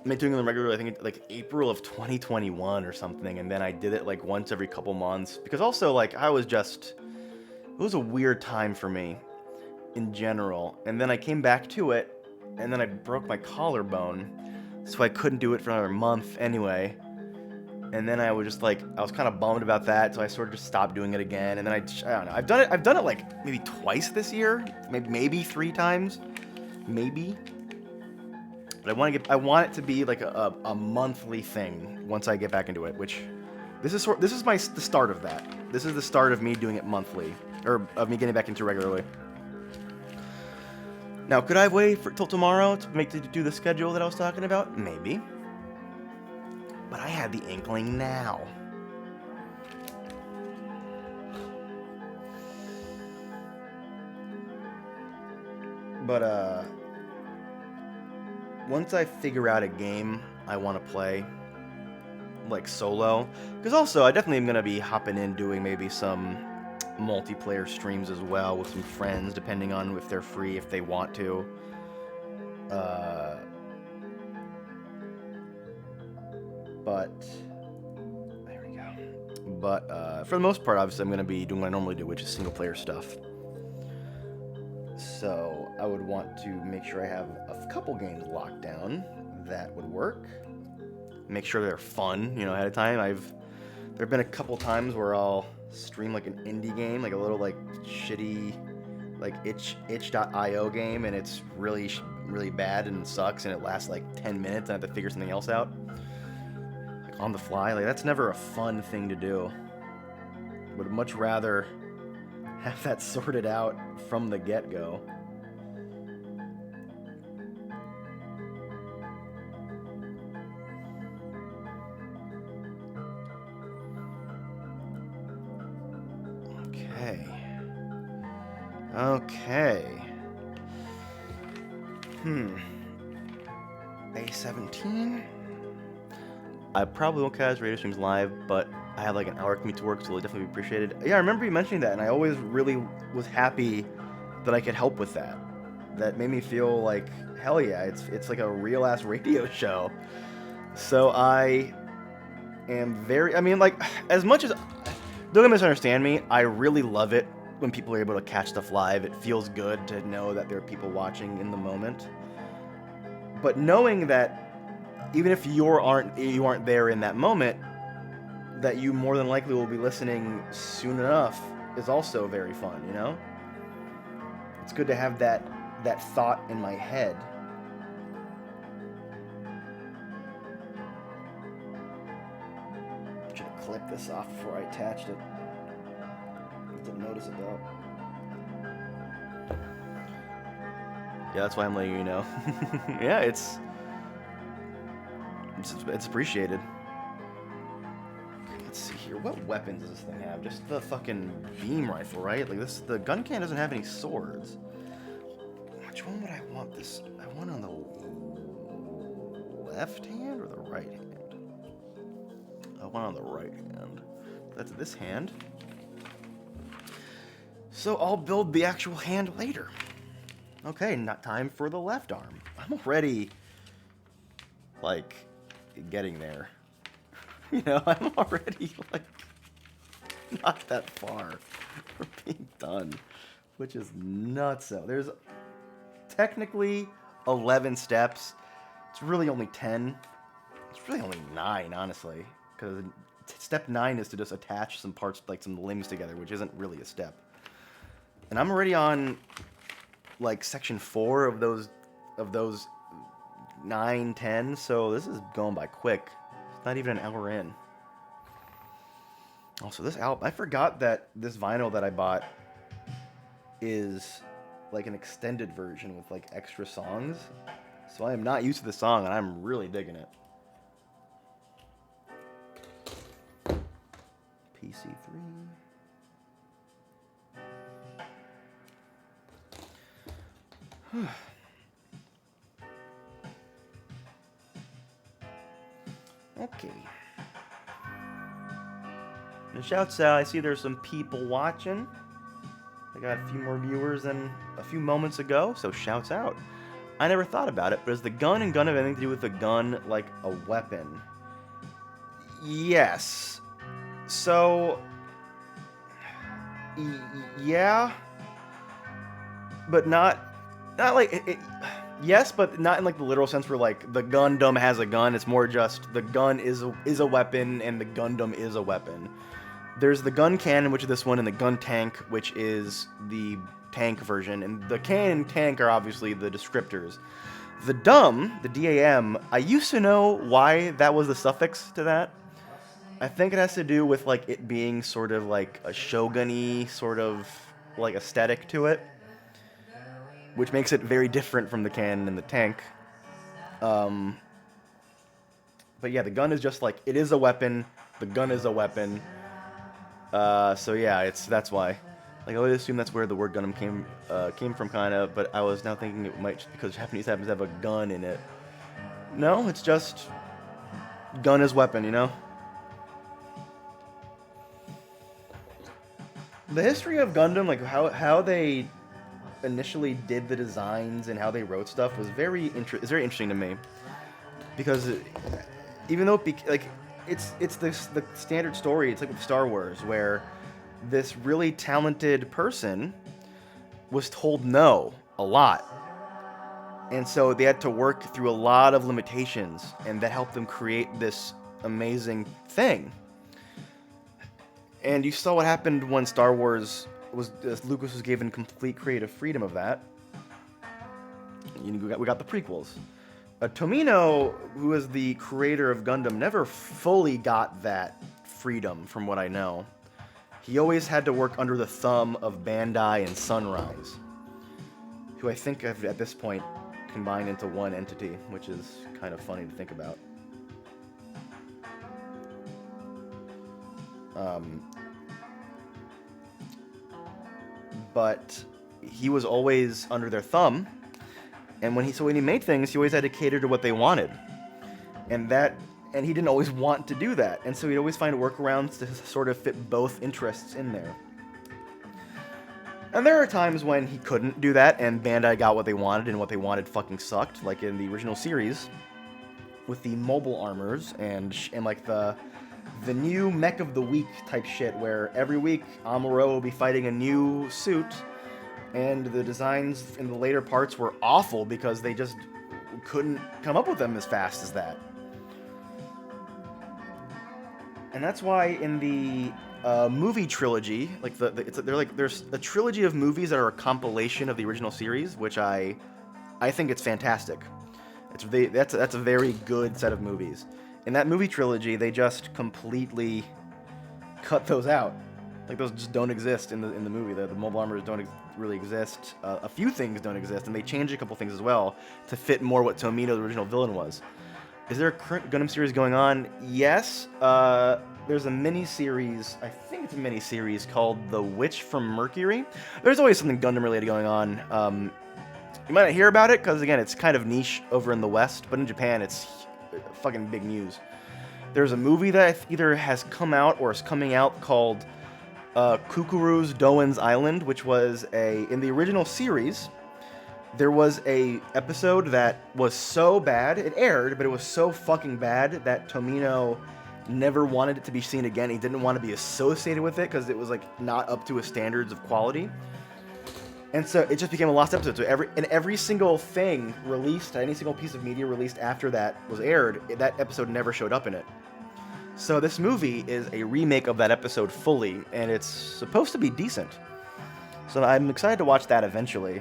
doing them regularly. I think like April of 2021 or something, and then I did it like once every couple months because also like I was just. It was a weird time for me, in general. And then I came back to it, and then I broke my collarbone. So I couldn't do it for another month anyway. And then I was just like, I was kind of bummed about that, so I sort of just stopped doing it again. And then I don't know. I've done it like maybe twice this year, maybe 3 times, maybe. But I want it to be like a monthly thing once I get back into it. Which this is the start of that. This is the start of me doing it monthly, or of me getting back into regularly. Now, could I wait till tomorrow to do the schedule that I was talking about? Maybe. But I had the inkling now. But, once I figure out a game I want to play, like solo, because also I definitely am going to be hopping in doing maybe some multiplayer streams as well with some friends, depending on if they're free, if they want to. But there we go. But for the most part, obviously, I'm going to be doing what I normally do, which is single player stuff. So I would want to make sure I have a couple games locked down that would work. Make sure they're fun, ahead of time. There have been a couple times where I'll stream like an indie game, like a little like shitty like itch.io game, and it's really really bad and sucks, and it lasts like 10 minutes and I have to figure something else out like on the fly. Like that's never a fun thing to do. Would much rather have that sorted out from the get-go. Okay. A17. I probably won't catch radio streams live, but I had like an hour commute to work, so it'll definitely be appreciated. Yeah, I remember you mentioning that, and I always really was happy that I could help with that. That made me feel like, hell yeah, it's like a real ass radio show. So I am very, I mean, like, as much as, don't misunderstand me, I really love it when people are able to catch stuff live. It feels good to know that there are people watching in the moment. But knowing that even if you aren't there in that moment, that you more than likely will be listening soon enough is also very fun, you know? It's good to have that thought in my head. I should have clipped this off before I attached it. I didn't notice it though. Yeah, that's why I'm letting you know. Yeah, it's appreciated. Let's see here. What weapons does this thing have? Just the fucking beam rifle, right? Like this, the Guncannon doesn't have any swords. Which one would I want this? I want on the left hand or the right hand? I want on the right hand. That's this hand. So I'll build the actual hand later. Okay, not time for the left arm. I'm already, like, getting there. You know, I'm already, like, not that far from being done, which is nuts. So there's technically 11 steps. It's really only 10. It's really only 9, honestly, because step 9 is to just attach some parts, like some limbs together, which isn't really a step. And I'm already on, like, section 4 of those 9, 10, so this is going by quick. It's not even an hour in. Also, this album, I forgot that this vinyl that I bought is like an extended version with like extra songs. So I am not used to the song, and I'm really digging it. PC3. Okay. And shouts out, I see there's some people watching. I got a few more viewers than a few moments ago, so shouts out. I never thought about it, but does the gun and gun have anything to do with the gun like a weapon? Yes. So, yeah, but not like it. Yes, but not in like the literal sense where like the Gundam has a gun. It's more just the gun is a weapon and the Gundam is a weapon. There's the Guncannon, which is this one, and the gun tank, which is the tank version. And the can and tank are obviously the descriptors. The the DAM, I used to know why that was the suffix to that. I think it has to do with like it being sort of like a shogun-y sort of like aesthetic to it, which makes it very different from the cannon and the tank. But yeah, the gun is just like, it is a weapon. The gun is a weapon. So yeah, that's why. Like, I always assume that's where the word Gundam came from, kind of. But I was now thinking it might just because Japanese happens to have a gun in it. No, it's just gun is weapon, you know. The history of Gundam, like how they initially did the designs and how they wrote stuff, was very interesting to me. Because even though it's the standard story, it's like with Star Wars, where this really talented person was told no a lot. And so they had to work through a lot of limitations, and that helped them create this amazing thing. And you saw what happened when Star Wars Lucas was given complete creative freedom of that. We got the prequels. Tomino, who is the creator of Gundam, never fully got that freedom, from what I know. He always had to work under the thumb of Bandai and Sunrise, who I think have, at this point, combined into one entity, which is kind of funny to think about. But he was always under their thumb, and when he made things, he always had to cater to what they wanted. And that And he didn't always want to do that, and so he'd always find workarounds to sort of fit both interests in there. And there are times when he couldn't do that, and Bandai got what they wanted, and what they wanted fucking sucked, like in the original series, with the mobile armors and like the new mech of the week type shit, where every week Amuro will be fighting a new suit, and the designs in the later parts were awful because they just couldn't come up with them as fast as that. And that's why in the movie trilogy, like there's a trilogy of movies that are a compilation of the original series, which I think it's fantastic. That's a very good set of movies. In that movie trilogy, they just completely cut those out. Like those just don't exist in the movie. The mobile armors don't really exist. A few things don't exist, and they changed a couple things as well to fit more what Tomino, the original villain, was. Is there a current Gundam series going on? Yes. There's a mini-series, I think it's a mini-series, called The Witch from Mercury. There's always something Gundam-related going on. You might not hear about it, because, again, it's kind of niche over in the West, but in Japan, it's fucking big news. There's a movie that either has come out or is coming out called Kukuru's Doan's Island, which was in the original series, there was a episode that was so bad, it aired, but it was so fucking bad that Tomino never wanted it to be seen again. He didn't want to be associated with it because it was like not up to his standards of quality. And so it just became a lost episode. So every single thing released, any single piece of media released after that was aired, that episode never showed up in it. So this movie is a remake of that episode fully, and it's supposed to be decent. So I'm excited to watch that eventually.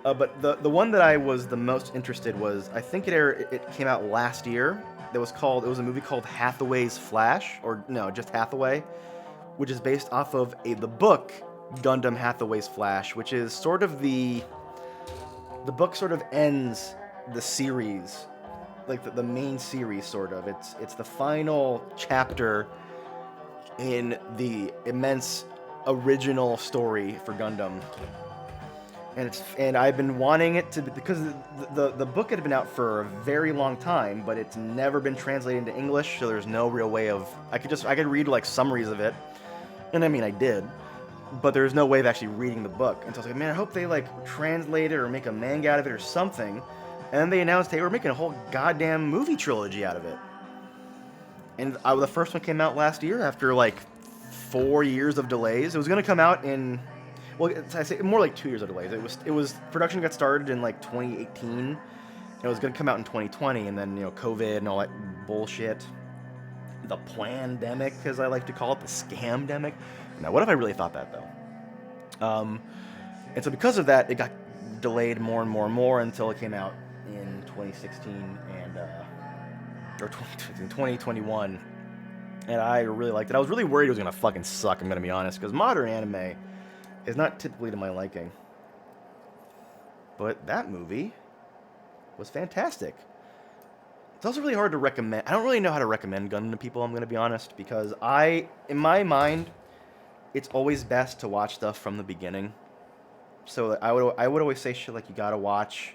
But the one that I was the most interested was, I think it came out last year. It was a movie called Hathaway's Flash, or no, just Hathaway, which is based off of the book Gundam Hathaway's Flash, which is sort of the book sort of ends the series, like the main series sort of. It's the final chapter in the immense original story for Gundam. And I've been wanting it to, because the book had been out for a very long time, but it's never been translated into English, so there's no real way of, I could read like summaries of it, and I mean I did, but there's no way of actually reading the book. And so I was like, man, I hope they like translate it or make a manga out of it or something. And then they announced, hey, we're making a whole goddamn movie trilogy out of it. And the first one came out last year after like 4 years of delays. It was going to come out in, well, I say more like 2 years of delays. It was production got started in like 2018, and it was going to come out in 2020, and then COVID and all that bullshit. The plandemic, as I like to call it, the scamdemic. Now, what if I really thought that though? And so because of that, it got delayed more and more and more until it came out in 2016 or 2021. And I really liked it. I was really worried it was gonna fucking suck. I'm gonna be honest, because modern anime is not typically to my liking. But that movie was fantastic. It's also really hard to recommend. I don't really know how to recommend Gundam to people, I'm going to be honest, because in my mind, it's always best to watch stuff from the beginning. So I would always say shit like, you got to watch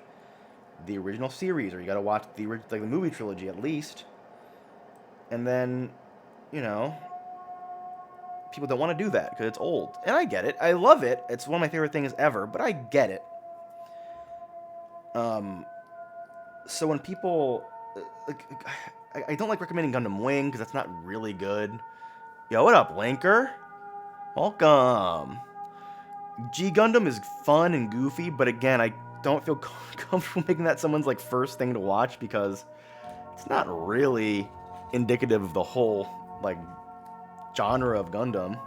the original series, or you got to watch the movie trilogy at least. And then, people don't want to do that because it's old. And I get it. I love it. It's one of my favorite things ever, but I get it. So when people, I don't like recommending Gundam Wing because that's not really good. Yo, what up, Linker? Welcome. G Gundam is fun and goofy, but again, I don't feel comfortable making that someone's like first thing to watch because it's not really indicative of the whole like genre of Gundam.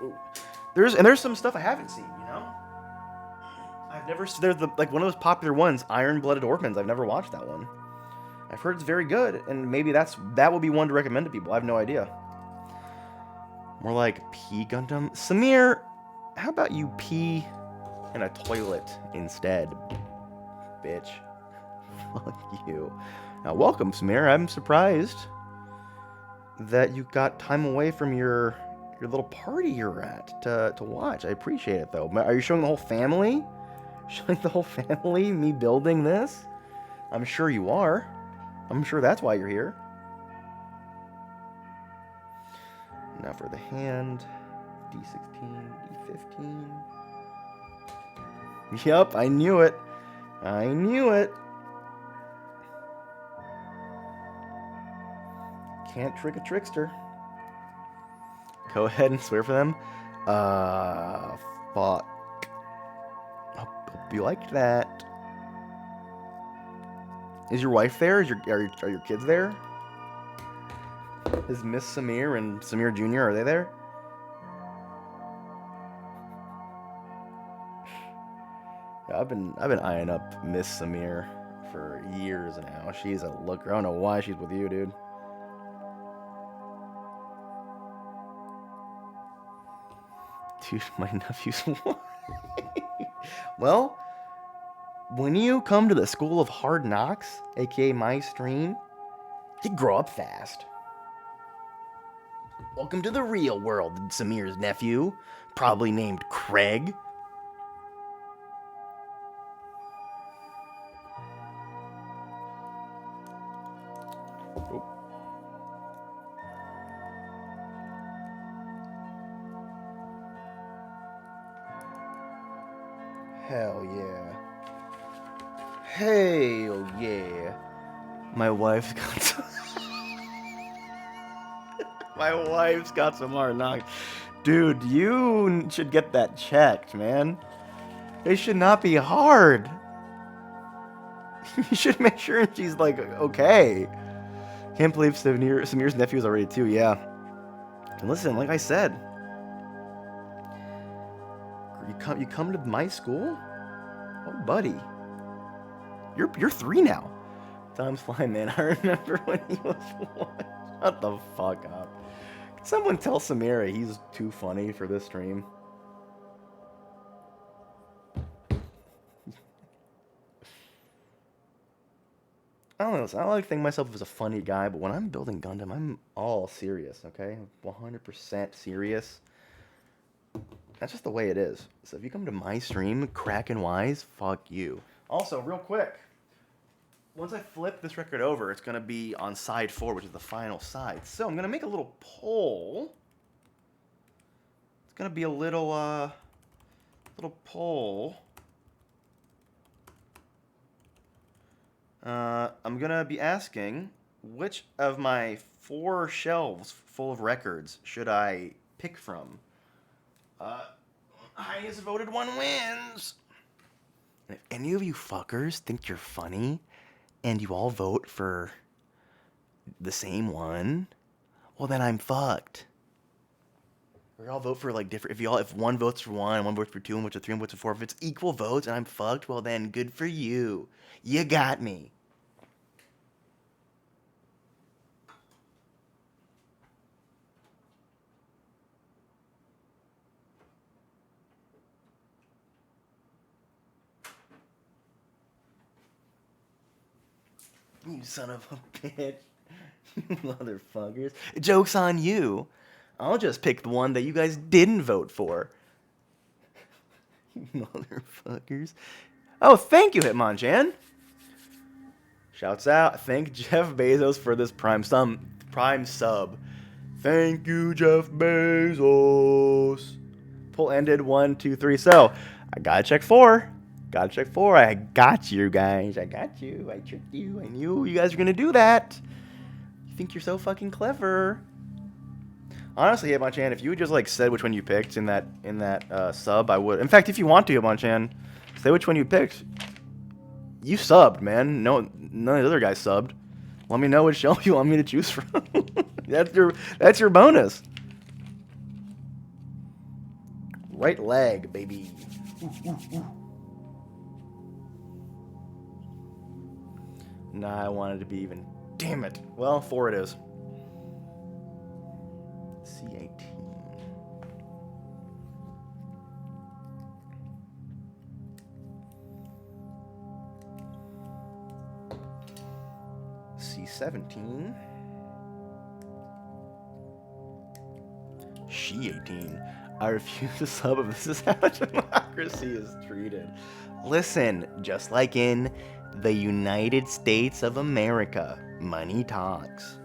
Ooh. There's some stuff I haven't seen, I've never. There's one of those popular ones, Iron-Blooded Orphans. I've never watched that one. I've heard it's very good, and maybe that will be one to recommend to people. I have no idea. More like P Gundam. Samir, how about you pee in a toilet instead, bitch? Fuck you. Now, welcome, Samir. I'm surprised that you got time away from your little party you're at to watch. I appreciate it, though. Are you showing the whole family? Showing the whole family me building this? I'm sure you are. I'm sure that's why you're here. Now for the hand. D16, D15. Yup, I knew it. I knew it. Can't trick a trickster. Go ahead and swear for them. Fuck. Hope you liked that. Is your wife there? Are your kids there? Is Miss Samir and Samir Jr. are they there? Yeah, I've been eyeing up Miss Samir for years now. She's a looker. I don't know why she's with you, dude. Dude, my nephew's Well, when you come to the School of Hard Knocks, aka my stream, you grow up fast. Welcome to the real world, Samir's nephew, probably named Craig. Oh. Hell yeah. Hell yeah. My wife's got some... My wife's got some hard knocks. Dude, you should get that checked, man. They should not be hard. You should make sure she's like okay. Can't believe Samir's nephew is already 2. Yeah. And listen, like I said, you come to my school. Oh, buddy, you're 3 now. Time's flying, man. I remember when he was 1. Shut the fuck up. Can someone tell Samira he's too funny for this stream? I don't know. I like to think of myself as a funny guy, but when I'm building Gundam, I'm all serious, okay? 100% serious. That's just the way it is. So if you come to my stream, cracking wise, fuck you. Also, real quick, once I flip this record over, it's going to be on side 4, which is the final side. So I'm going to make a little poll. It's going to be a little poll. I'm going to be asking, which of my 4 shelves full of records should I pick from? Highest voted one wins. And if any of you fuckers think you're funny and you all vote for the same one, well then I'm fucked. We all vote for like different. If one votes for 1, one votes for 2, and votes for 3, and votes for 4, if it's equal votes and I'm fucked, well then good for you. You got me. You son of a bitch. You motherfuckers. Joke's on you. I'll just pick the one that you guys didn't vote for. You motherfuckers. Oh, thank you, Hitmonchan. Shouts out. Thank Jeff Bezos for this prime sub. Thank you, Jeff Bezos. Poll ended 1, 2, 3. So, I gotta check 4. I got you guys. I got you. I tricked you. I knew you guys were gonna do that. You think you're so fucking clever. Honestly, Hitmonchan, if you just like said which one you picked in that sub, I would. In fact, if you want to, Hitmonchan, say which one you picked. You subbed, man. No, none of the other guys subbed. Let me know which shelf you want me to choose from. That's your bonus. Right leg, baby. Ooh. Nah, I wanted to be even. Damn it. Well, 4 it is. C18. C17. She 18. I refuse to sub if this is happening. democracy is treated. Listen, just like in the United States of America, money talks.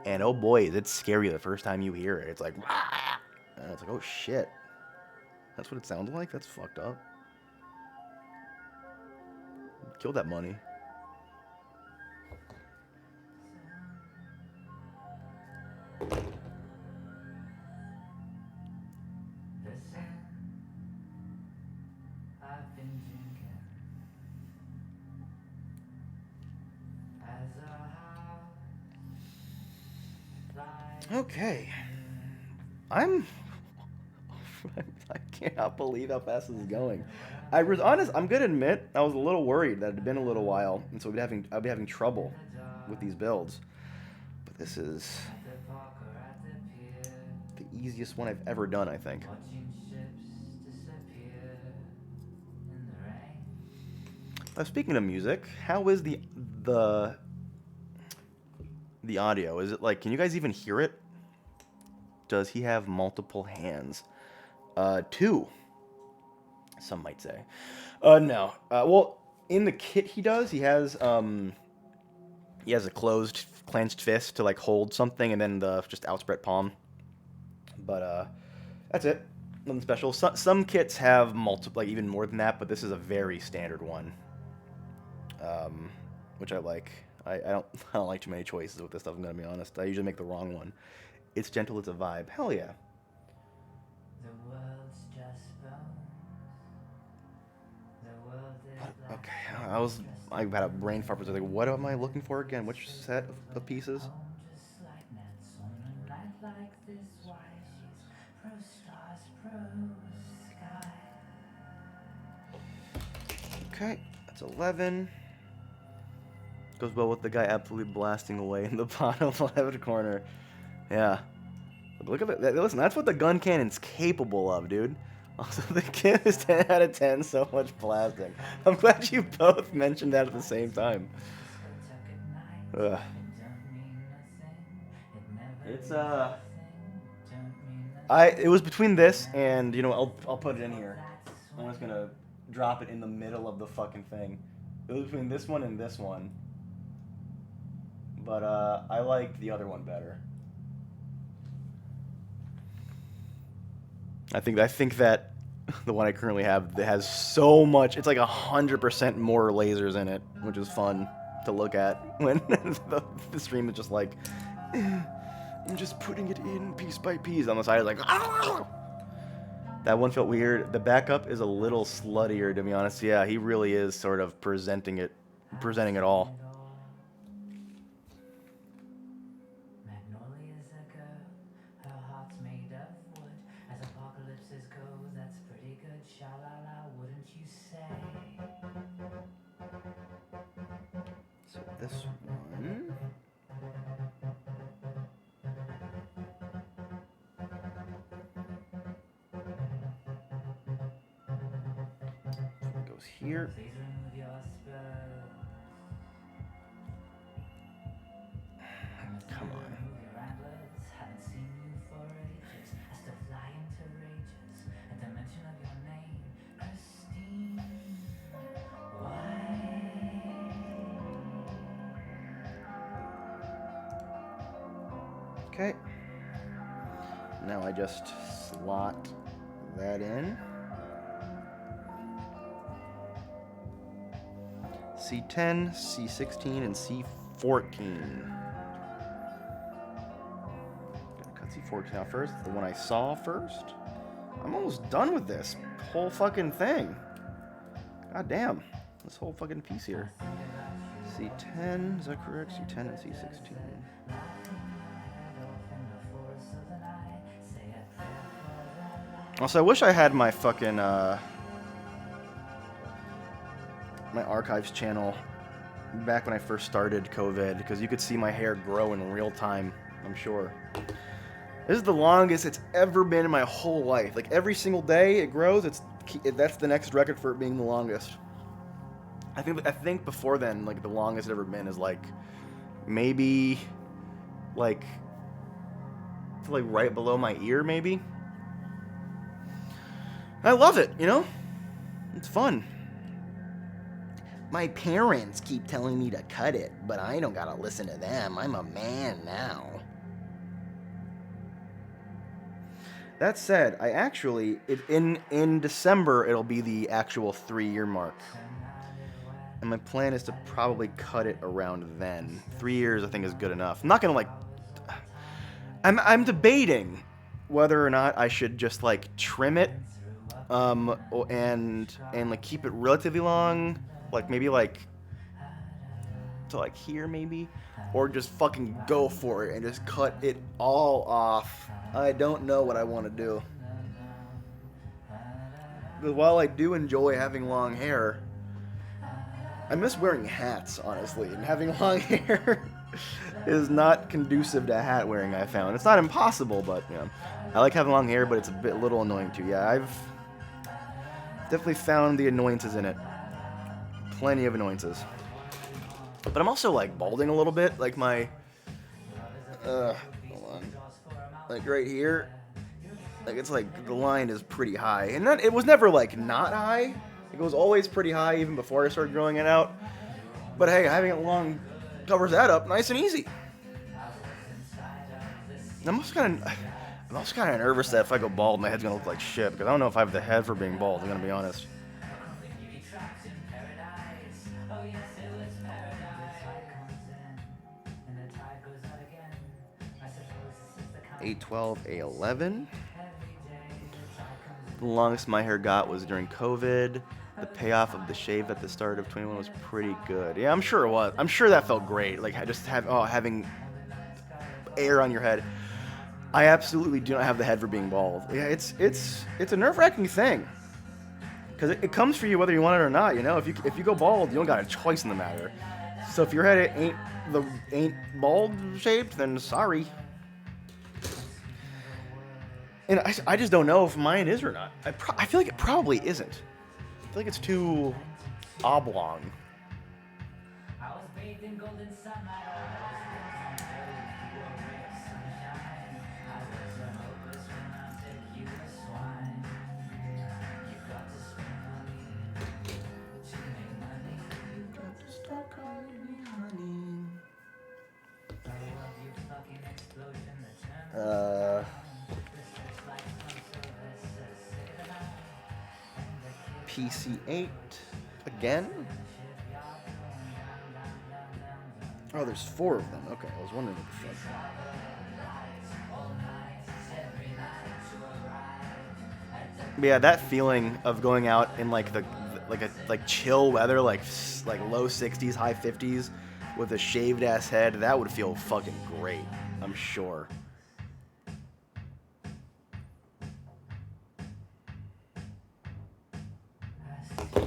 And oh boy, is it scary the first time you hear it. It's like, "Rah!" And it's like, oh shit. That's what it sounds like? That's fucked up. Kill that money. Listen, I've been drinking as a house lies Okay. I'm I cannot believe how fast this is going. I was honest. I'm gonna admit I was a little worried that it had been a little while, and so I'd be having trouble with these builds. But this is at the park or at the pier, the easiest one I've ever done, I think. watching ships disappear in the rain. Speaking of music, how is the the audio? Is it like? Can you guys even hear it? Does he have multiple hands? Two. Some might say. No. Well, in the kit he does. He has a clenched fist to like hold something, and then the just outspread palm. But that's it. Nothing special. Some kits have multiple, like even more than that, but this is a very standard one, which I like. I don't I don't like too many choices with this stuff. I'm gonna be honest. I usually make the wrong one. It's gentle. It's a vibe. Hell yeah. The world's just bones. The world is black. Okay, I had a brain fart. I was like, what am I looking for again? Which set of pieces? Home just like gnats on a night like this. Why she's pro stars, pro sky. Okay, that's 11. Goes well with the guy absolutely blasting away in the bottom left corner. Yeah. Look at that. Listen, that's what the Guncannon's capable of, dude. Also, the kid is 10 out of 10, so much blasting. I'm glad you both mentioned that at the same time. Ugh. It's, it was between this and, I'll put it in here. I'm just gonna drop it in the middle of the fucking thing. It was between this one and this one. But, I like the other one better. I think that the one I currently have that has so much. It's like 100% more lasers in it, which is fun to look at when the stream is just like, I'm just putting it in piece by piece. On the side, like, ah! That one felt weird. The backup is a little sluttier, to be honest. Yeah, he really is sort of presenting it all. Magnolia's a girl, her heart's made of wood. As apocalypses go, that's pretty good. Sha-la-la, wouldn't you say? So this one. Goes here. Please remove your spurs. Come on. Remove your antlers. Haven't seen you for ages. As to fly into rages at the mention of your name, Christine. Why? Okay. Now I just slot that in. C10, C16, and C14. Gotta cut C14 out first. The one I saw first. I'm almost done with this whole fucking thing. God damn. This whole fucking piece here. C10, is that correct? C10 and C16. Also, I wish I had my fucking, my archives channel back when I first started COVID, because you could see my hair grow in real time, I'm sure. This is the longest it's ever been in my whole life. Like, every single day it grows, that's the next record for it being the longest. I think before then, like, the longest it's ever been is, like, maybe, like right below my ear, maybe? I love it, you know? It's fun. My parents keep telling me to cut it, but I don't gotta listen to them. I'm a man now. That said, I actually, in December, it'll be the actual 3-year mark. And my plan is to probably cut it around then. 3 years, I think, is good enough. I'm not gonna, like... I'm debating whether or not I should just, like, trim it, and like, keep it relatively long. Like, maybe, like... to, like, here, maybe? Or just fucking go for it and just cut it all off. I don't know what I want to do. But while I do enjoy having long hair, I miss wearing hats, honestly, and having long hair is not conducive to hat wearing, I found. It's not impossible, but, you know, I like having long hair, but it's a little annoying too. Yeah, I've definitely found the annoyances in it. Plenty of annoyances. But I'm also, like, balding a little bit, like my, hold on, like right here, like, it's like, the line is pretty high, and it was never, like, not high. It was always pretty high even before I started growing it out. But hey, having it long covers that up nice and easy. I'm also kind of nervous that if I go bald, my head's gonna look like shit, because I don't know if I have the head for being bald. I'm gonna be honest. 812, A11. The longest my hair got was during COVID. The payoff of the shave at the start of 21 was pretty good. Yeah, I'm sure it was. I'm sure that felt great. Like, having air on your head. I absolutely do not have the head for being bald. Yeah, it's a nerve-wracking thing, because it comes for you whether you want it or not. You know, if you go bald, you don't got a choice in the matter. So if your head ain't bald shaped, then sorry. And I just don't know if mine is or not. I feel like it probably isn't. I feel like it's too oblong. PC8 again. Oh, there's 4 of them. Okay, I was wondering what the fuck. But yeah, that feeling of going out in like chill weather, like low 60s, high 50s, with a shaved ass head, that would feel fucking great. I'm sure.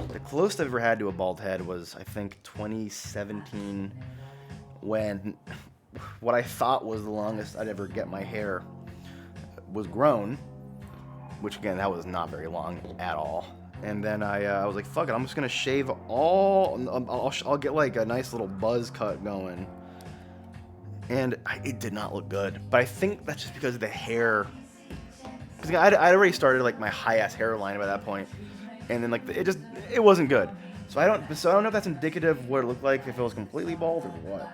The closest I've ever had to a bald head was, I think, 2017, when what I thought was the longest I'd ever get my hair was grown, which, again, that was not very long at all. And then I was like, fuck it, I'm just gonna shave all. I'll get like a nice little buzz cut going. And it did not look good. But I think that's just because of the hair. Because I'd already started like my high ass hairline by that point, and then like it wasn't good. So I don't know if that's indicative of what it looked like, if it was completely bald or what.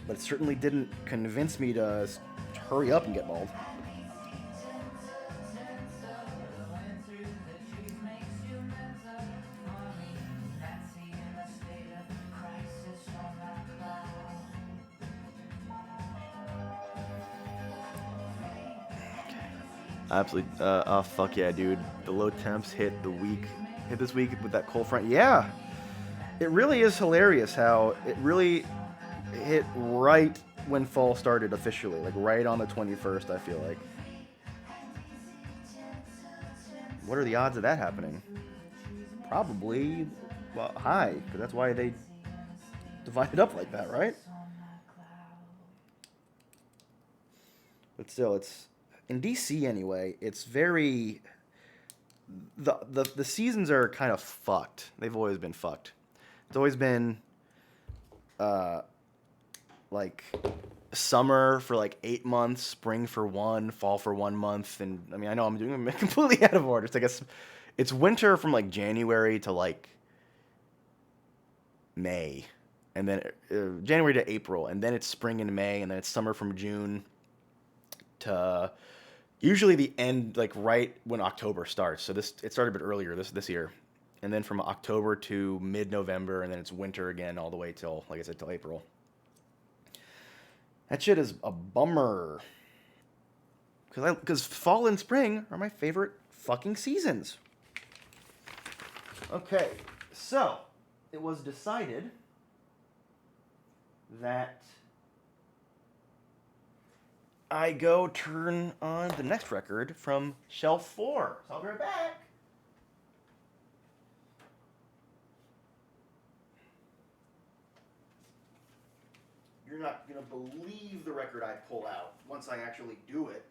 But it certainly didn't convince me to hurry up and get bald. Absolutely. Oh, fuck yeah, dude. The low temps hit this week with that cold front. Yeah. It really is hilarious how it really hit right when fall started officially. Like, right on the 21st, I feel like. What are the odds of that happening? Probably, well, high. Because that's why they divide it up like that, right? But still, it's... in DC anyway, it's very... The seasons are kind of fucked. They've always been fucked. It's always been like summer for like 8 months, spring for one, fall for 1 month, and I mean I know I'm doing them completely out of order. So I guess it's winter from like January to like May, and then January to April, and then it's spring in May, and then it's summer from June to usually the end, like right when October starts. So this it started a bit earlier this year, and then from October to mid-November, and then it's winter again all the way till, like I said, till April. That shit is a bummer. Because fall and spring are my favorite fucking seasons. Okay, so it was decided that I go turn on the next record from shelf 4. So I'll be right back. You're not gonna believe the record I pull out once I actually do it.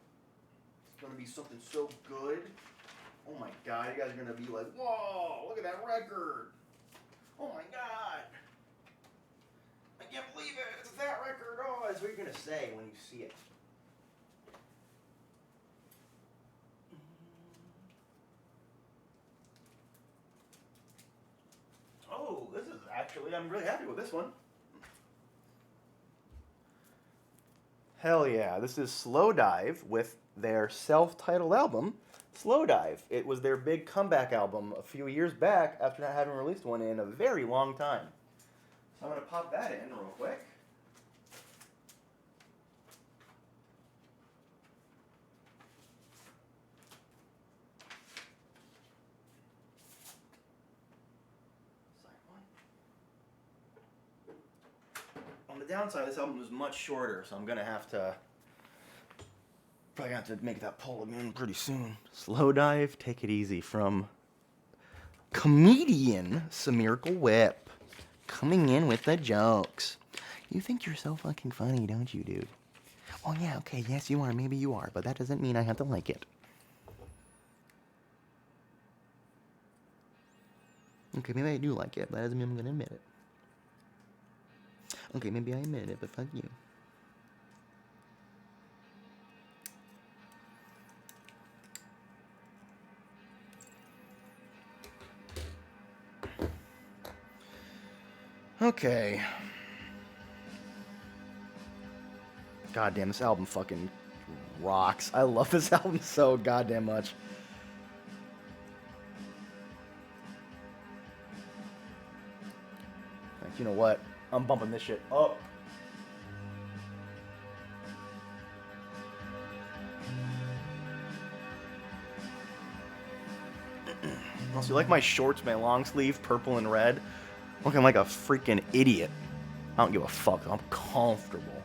It's gonna be something so good. Oh my god, you guys are gonna be like, whoa, look at that record. Oh my god. I can't believe it. It's that record. Oh, that's what you're gonna say when you see it. Oh, this is actually, I'm really happy with this one. Hell yeah, this is Slow Dive with their self-titled album, Slow Dive. It was their big comeback album a few years back after not having released one in a very long time. So I'm going to pop that in real quick. On the downside, this album was much shorter, so I'm going to have to probably have to make that pull again pretty soon. Slow Dive, Take It Easy from comedian Samiracle Whip. Coming in with the jokes. You think you're so fucking funny, don't you, dude? Oh, yeah, okay, yes, you are. Maybe you are, but that doesn't mean I have to like it. Okay, maybe I do like it, but that doesn't mean I'm gonna admit it. Okay, maybe I admit it, but fuck you. Okay. God damn, this album fucking rocks. I love this album so goddamn much. Like, you know what? I'm bumping this shit up. Also, you like my shorts, my long sleeve, purple and red? Looking like a freaking idiot. I don't give a fuck. I'm comfortable.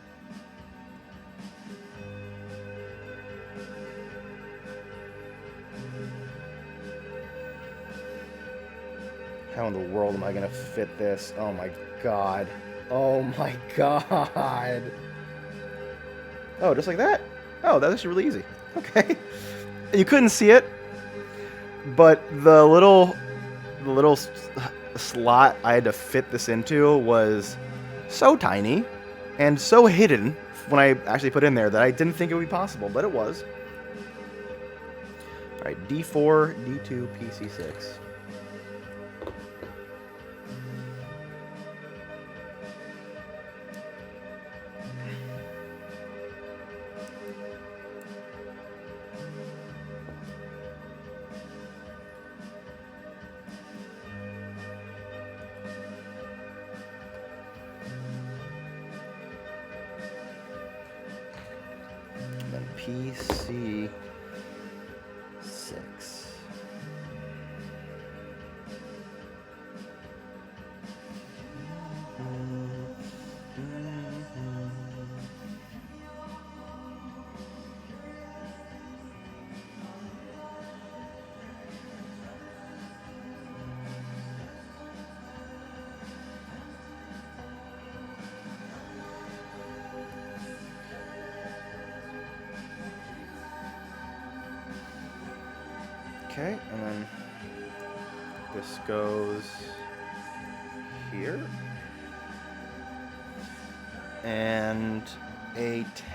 How in the world am I gonna fit this? Oh my god. Oh my god. Oh, just like that? Oh, that's actually really easy. Okay. You couldn't see it, but the little slot I had to fit this into was so tiny and so hidden when I actually put it in there that I didn't think it would be possible, but it was. Alright, D4, D2, PC6. PC6. Okay, and then this goes here. And a 10.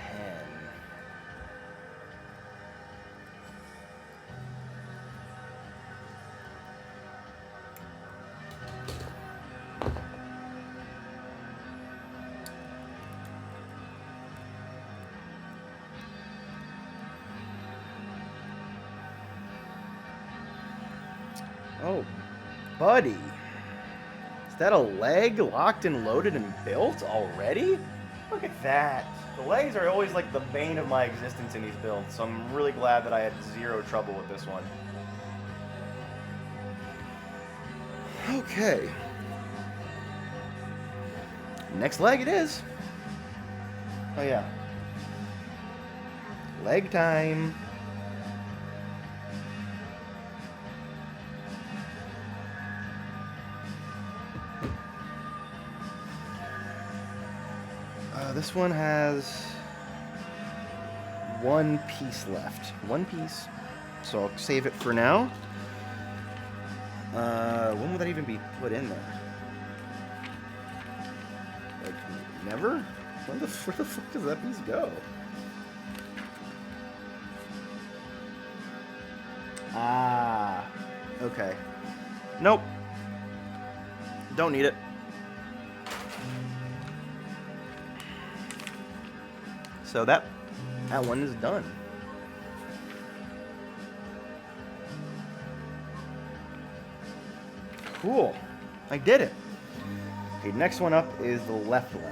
Oh, buddy. Is that a leg locked and loaded and built already? Look at that. The legs are always like the bane of my existence in these builds, so I'm really glad that I had zero trouble with this one. Okay. Next leg it is. Oh yeah. Leg time. This one has one piece left. One piece. So I'll save it for now. When would that even be put in there? Like, never? Where the fuck does that piece go? Ah. Okay. Nope. Don't need it. So that one is done. Cool. I did it. Okay, next one up is the left leg.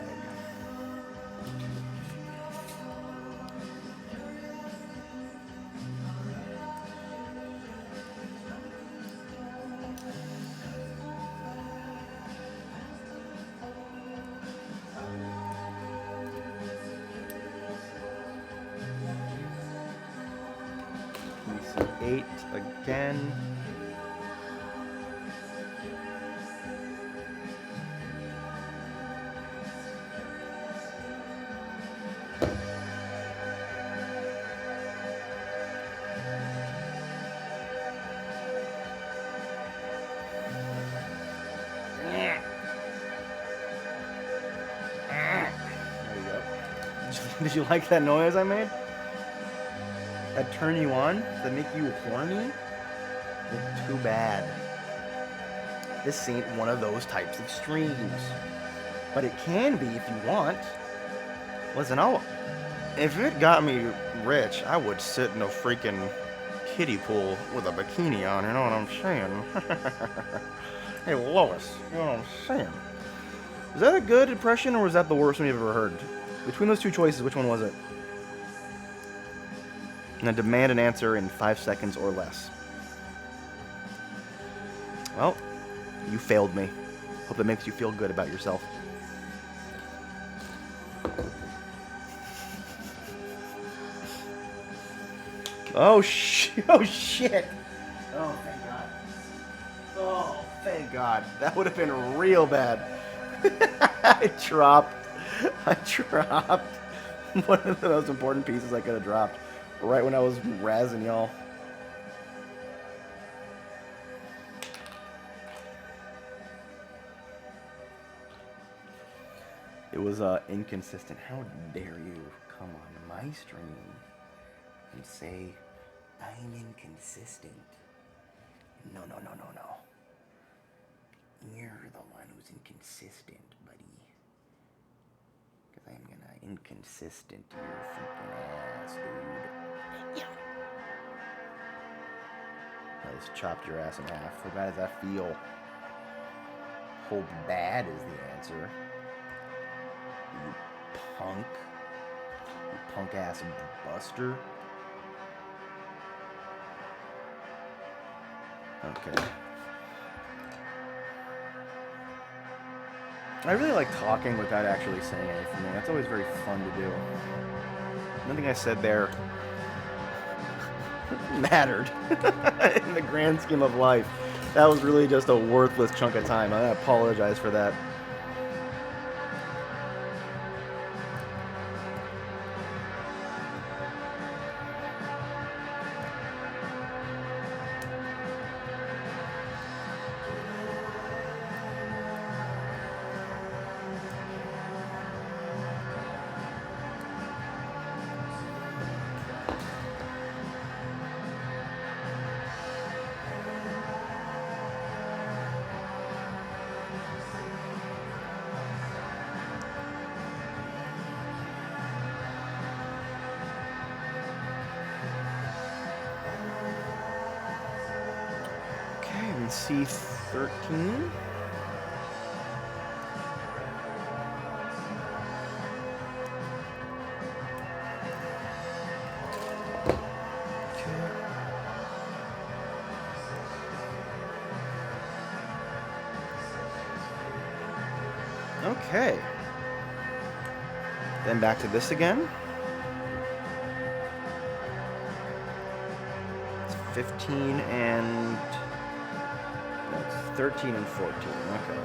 Piece 8 again. Did you like that noise I made? That turn you on? That make you horny? Well, too bad. This ain't one of those types of streams. But it can be if you want. Listen, if it got me rich, I would sit in a freaking kiddie pool with a bikini on, you know what I'm saying? Hey, Lois, you know what I'm saying? Was that a good impression, or was that the worst one you've ever heard? Between those two choices, which one was it? And I demand an answer in 5 seconds or less. Well, you failed me. Hope that makes you feel good about yourself. Oh, oh shit! Oh, thank God. Oh, thank God. That would have been real bad. I dropped one of the most important pieces I could have dropped right when I was razzing y'all. It was inconsistent. How dare you come on my stream and say I'm inconsistent? No. You're the one who's inconsistent, buddy. Because I'm gonna inconsistent your freaking ass, dude. Yeah. I just chopped your ass in half. How bad does that feel? Hope bad is the answer. You punk. You punk ass buster. Okay. I really like talking without actually saying anything. That's always very fun to do. Nothing I said there mattered in the grand scheme of life. That was really just a worthless chunk of time. I apologize for that. C13. Okay. Then back to this again. It's 15 and... No, it's 13 and 14. Okay.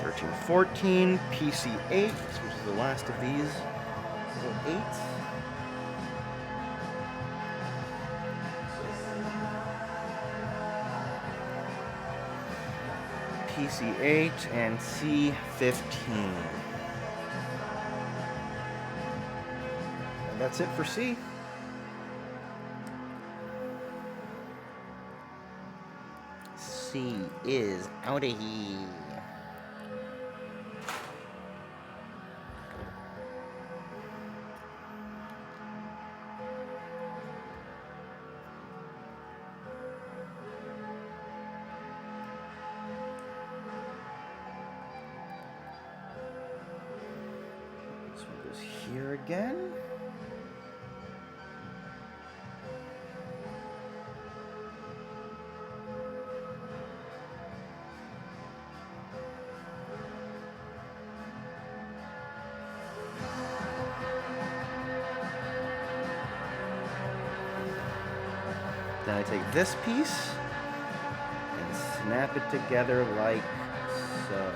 Thirteen, 14, PC8, which is the last of these little 8s. PC8 and C15. And that's it for C. C is out of here. This one goes here again. Then I take this piece and snap it together like so.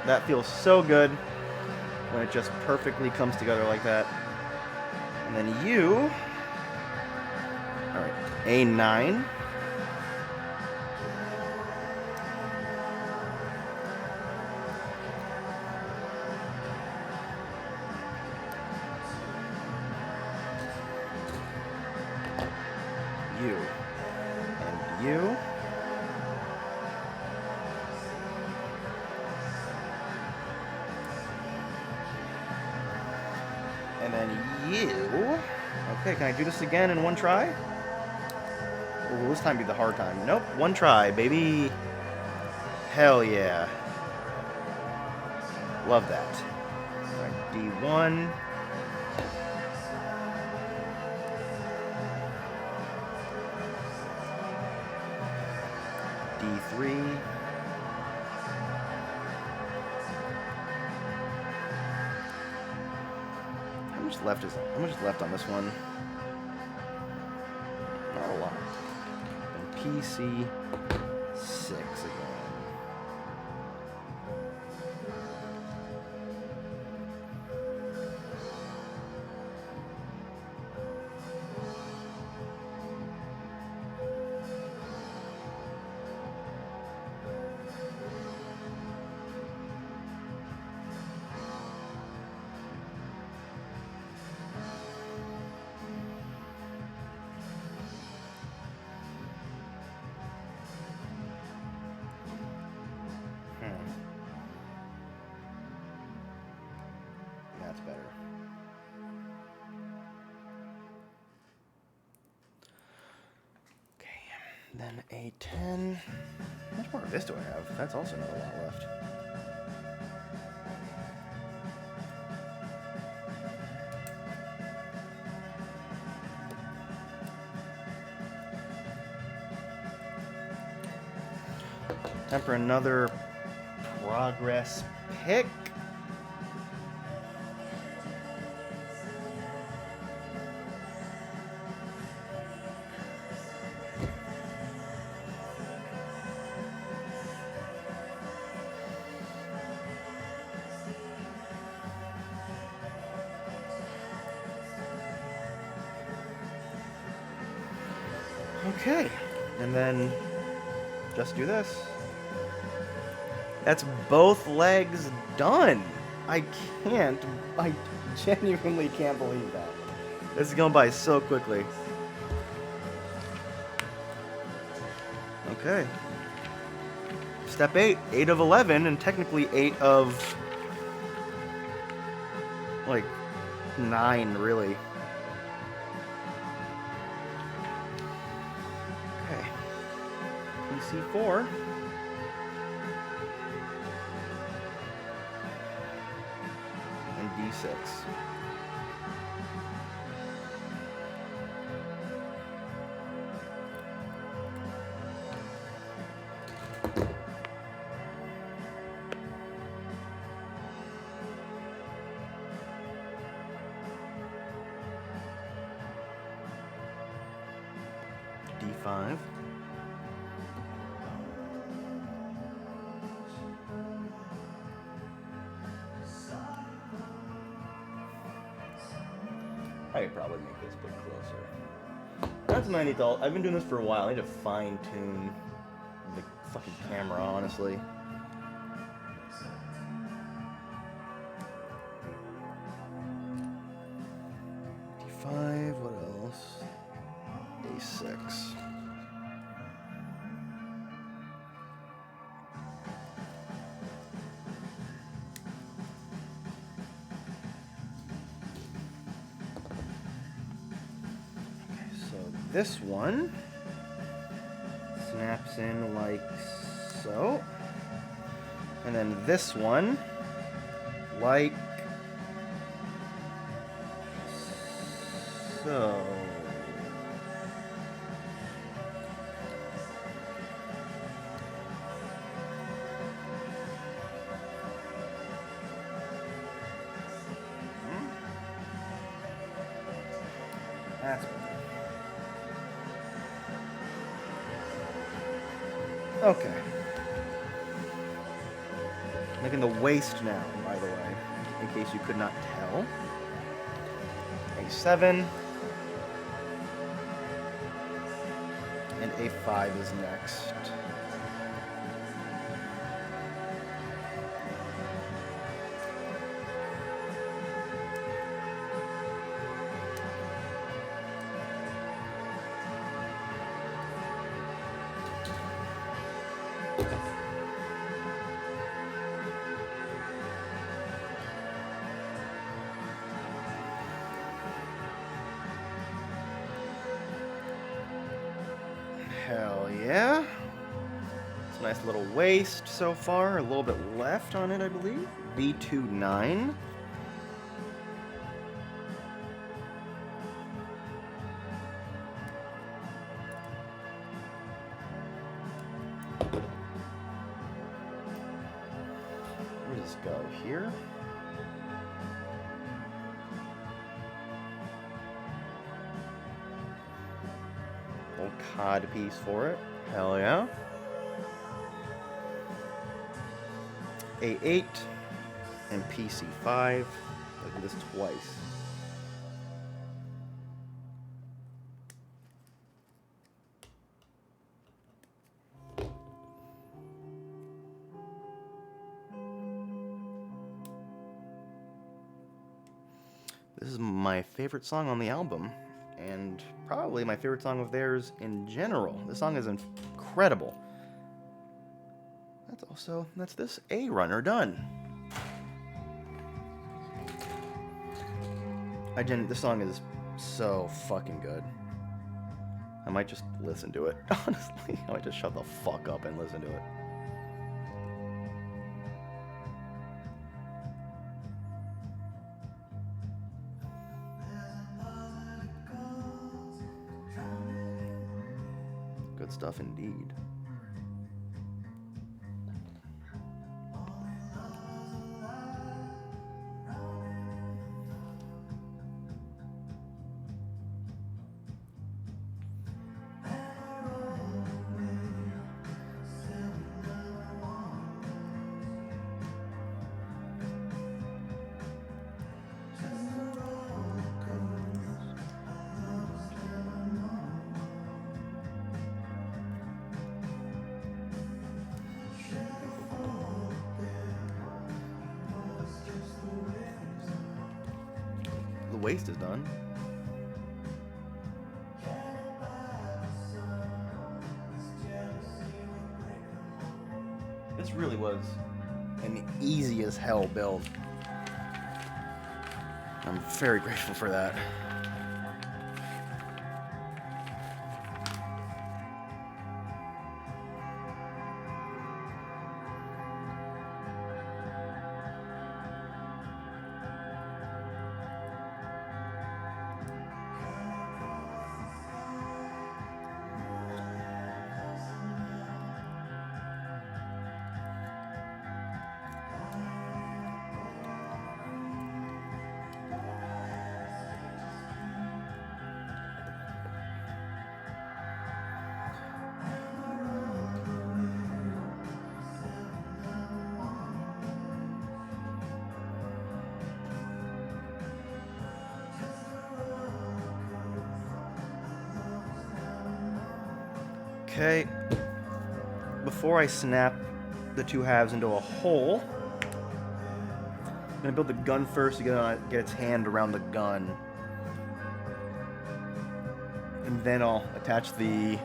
That feels so good when it just perfectly comes together like that. And then you, all right, A9. You and you. And then you. Okay, can I do this again in one try? Or will this time be the hard time? Nope, one try, baby. Hell yeah. Love that. All right, D1. D3. How much left on this one? Not a lot. And PC6 again. That's better. Okay, then A10. How much more of this do I have? That's also not a lot left. Time for another progress pick. Okay, and then just do this. That's both legs done. I can't. I genuinely can't believe that. This is going by so quickly. Okay. Step 8. 8 of 11, and technically 8 of... like, 9, really. Okay. PC4. And D6. D5. I could probably make this a bit closer. That's my neat thought. I've been doing this for a while. I need to fine tune the fucking camera, honestly. D5, what else? A6. This one snaps in like so. And then this one like so. That's better. Okay. Making the waist now, by the way, in case you could not tell. A7. And A5 is next. Hell yeah. It's a nice little waist so far. A little bit left on it, I believe. B29. Where does this go? Here? Little cod piece for it. Hell yeah. A8 and PC5. I do this twice. This is my favorite song on the album, and probably my favorite song of theirs in general. This song is incredible. That's this A runner done. This song is so fucking good. I might just listen to it, honestly. I might just shut the fuck up and listen to it. Good stuff indeed. waist is done. This really was an easy as hell build. I'm very grateful for that. Okay, before I snap the two halves into a hole, I'm gonna build the gun first to get its hand around the gun. And then I'll attach the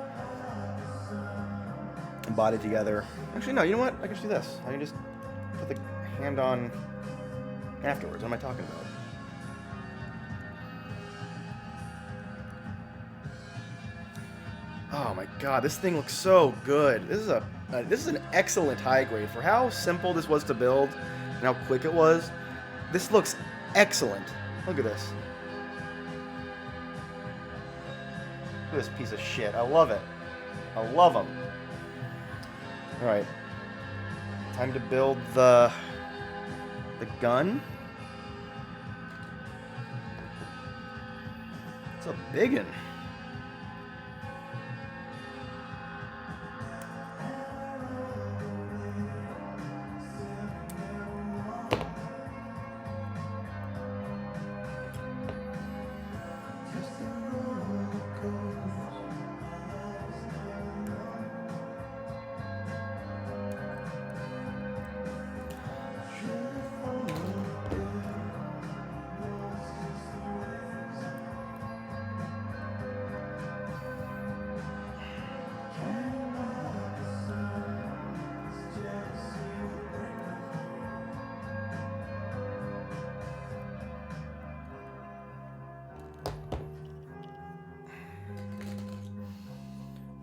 body together. Actually, no, you know what? I can just do this. I can just put the hand on afterwards. What am I talking about? Oh my god, this thing looks so good. This is an excellent high grade for how simple this was to build and how quick it was. This looks excellent. Look at this. Look at this piece of shit. I love it. I love them. All right, time to build the gun. It's a big one.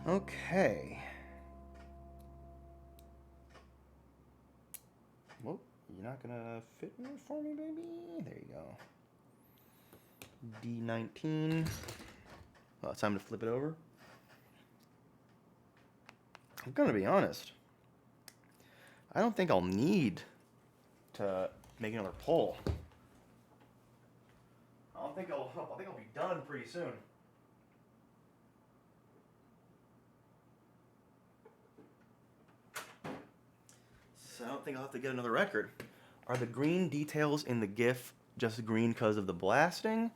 Okay. Whoa, you're not gonna fit in for me, baby? There you go. D19. Well, it's time to flip it over. I'm gonna be honest. I don't think I'll need to make another pull. I think I'll be done pretty soon. So I don't think I'll have to get another record. Are the green details in the GIF just green because of the blasting?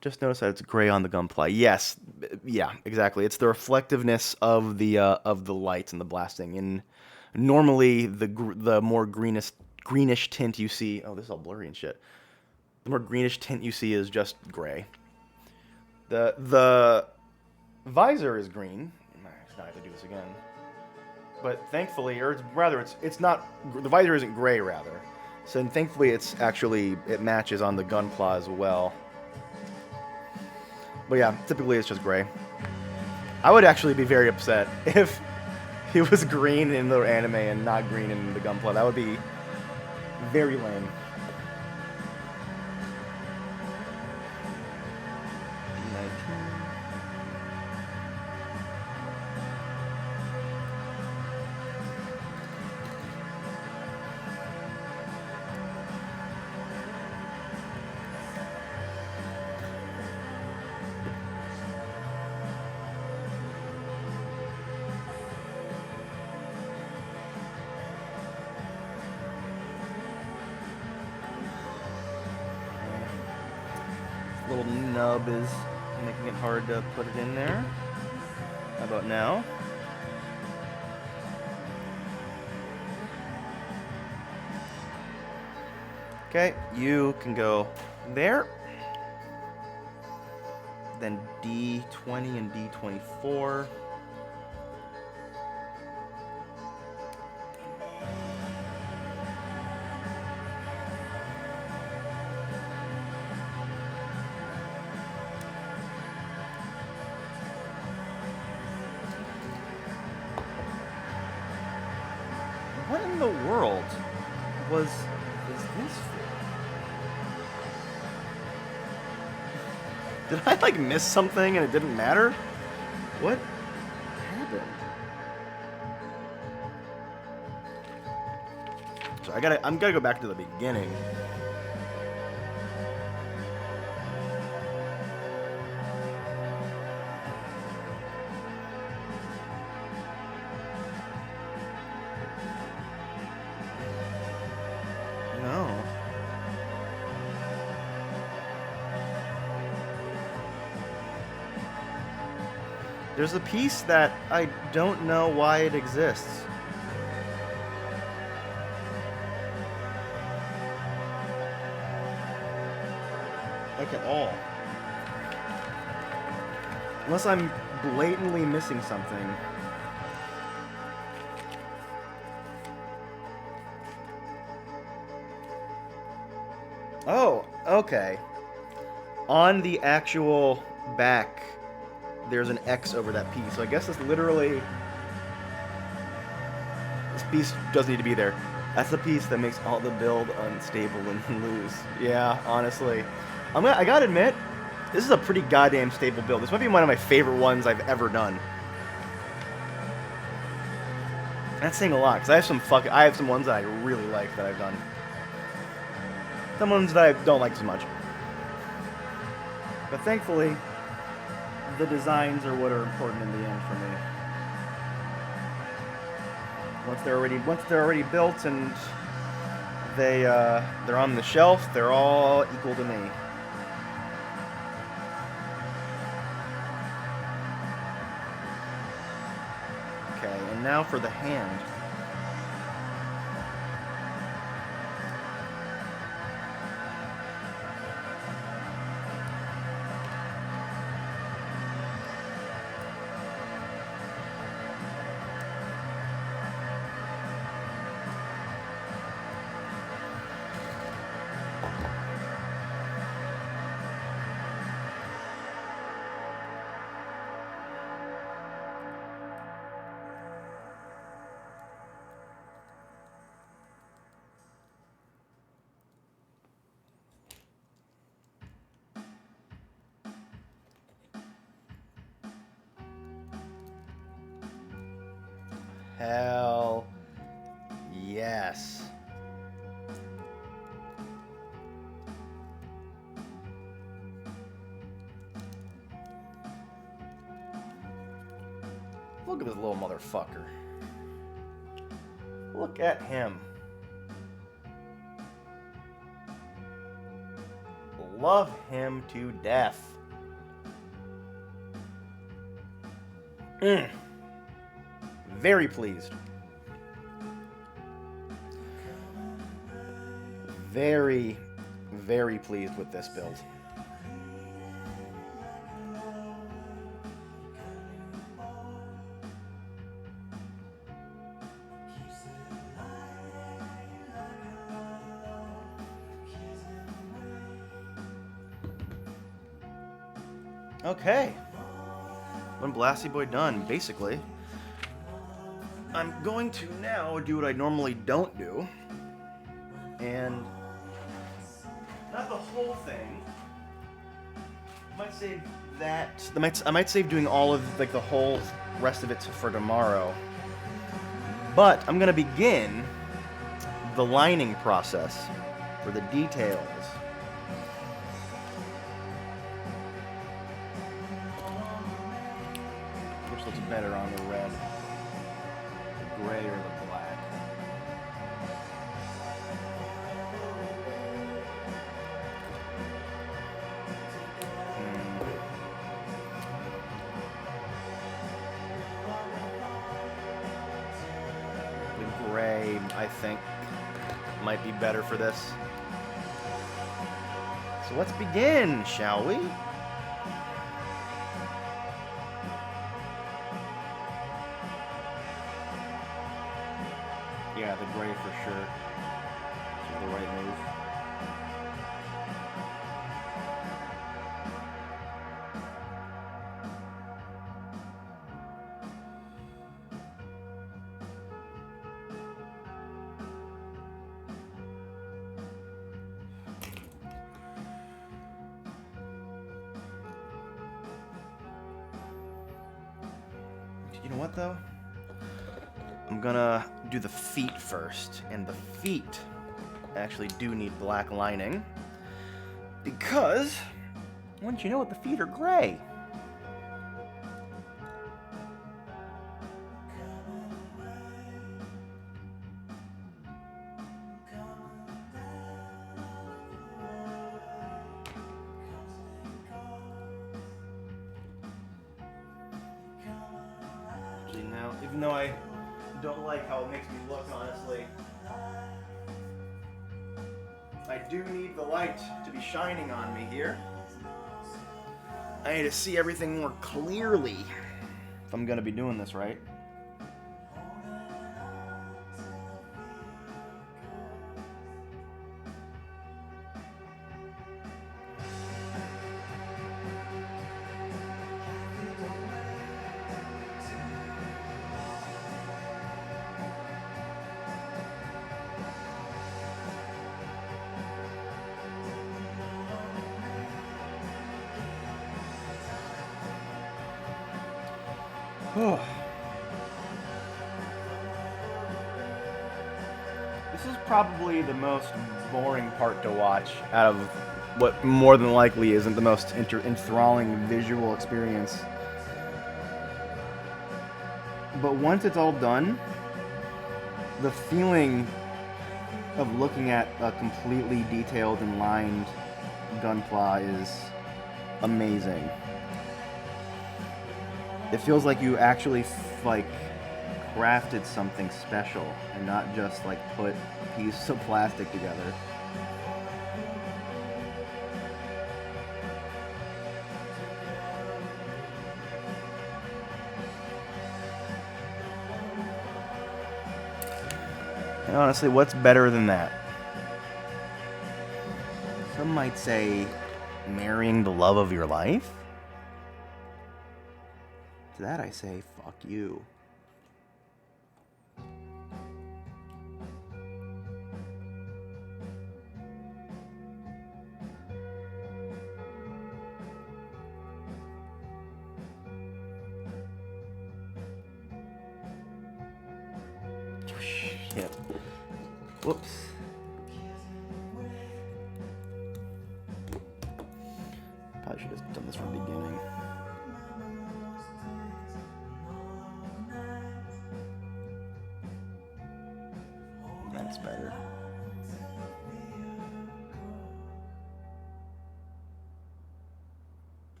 Just notice that it's gray on the Gunpla. Yes, yeah, exactly. It's the reflectiveness of the lights and the blasting. And normally the more greenish tint you see. Oh, this is all blurry and shit. The more greenish tint you see is just gray. The visor is green. I have to do this again. But thankfully, or it's not, the visor isn't gray, rather. So thankfully it matches on the Gunpla as well. But yeah, typically it's just gray. I would actually be very upset if he was green in the anime and not green in the Gunpla. That would be very lame. Little nub is making it hard to put it in there. How about now? Okay, you can go there. then D20 and D24. What in the world is this for? Did I like miss something and it didn't matter? What happened? So I'm gotta go back to the beginning. No. There's a piece that I don't know why it exists. Like at all. Unless I'm blatantly missing something. Oh, okay. On the actual back, there's an X over that piece. So I guess it's literally... This piece doesn't need to be there. That's the piece that makes all the build unstable and loose. Yeah, honestly. I gotta admit, this is a pretty goddamn stable build. This might be one of my favorite ones I've ever done. That's saying a lot, because I have some ones that I really like that I've done. Some ones that I don't like as much. But thankfully, the designs are what are important in the end for me. Once they're already built and they're on the shelf, they're all equal to me. Okay, and now for the hand. Hell yes. Look at this little motherfucker. Look at him. Love him to death. Very pleased. Very, very pleased with this build. Okay. One Blasty Boy done, basically. I'm going to now do what I normally don't do. And not the whole thing. I might save that. I might save doing all of like the whole rest of it for tomorrow. But I'm gonna begin the lining process for the details. Which looks better on the red? The gray or the black? The gray, I think, might be better for this. So let's begin, shall we? Yeah, the gray for sure. This is the right move. You know what though? I'm gonna do the feet first, and the feet actually do need black lining because, wouldn't you know it, the feet are gray. Actually, now, even though I don't like how it makes me look, honestly, I do need the light to be shining on me here. I need to see everything more clearly if I'm gonna be doing this right. This is probably the most boring part to watch out of what more than likely isn't the most enthralling visual experience. But once it's all done, the feeling of looking at a completely detailed and lined Gunpla is amazing. It feels like you actually like crafted something special and not just like put a piece of plastic together. And honestly, what's better than that? Some might say marrying the love of your life? To that I say, fuck you. Shit. Whoops. Probably should have done this from the beginning. That's better.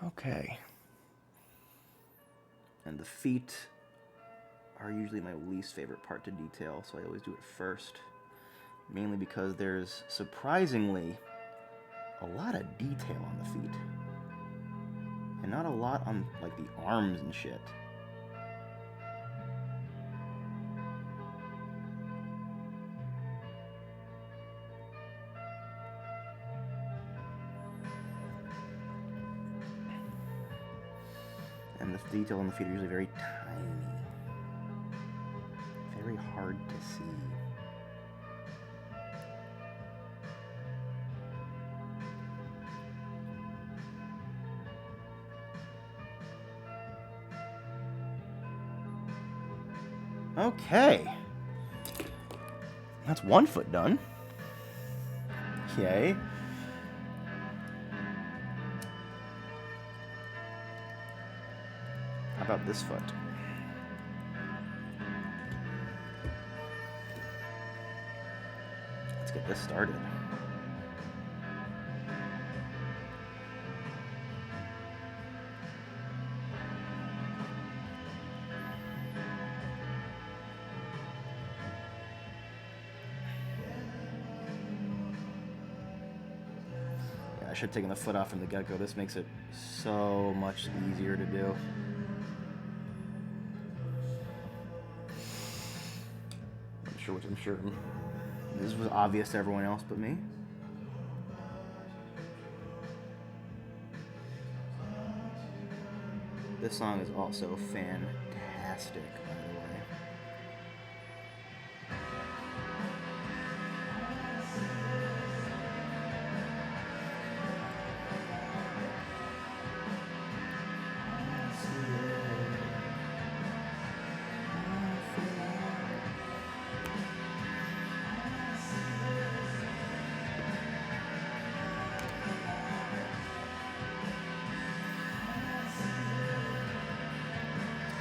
Okay. And the feet are usually my least favorite part to detail, so I always do it first. Mainly because there's surprisingly a lot of detail on the feet. And not a lot on like the arms and shit. And the detail on the feet are usually very tiny. Very hard to see. Okay. That's one foot done. Yay. How about this foot? Let's get this started. should have taken the foot off from the get-go. This makes it so much easier to do. I'm sure this was obvious to everyone else but me. This song is also fantastic, by the way.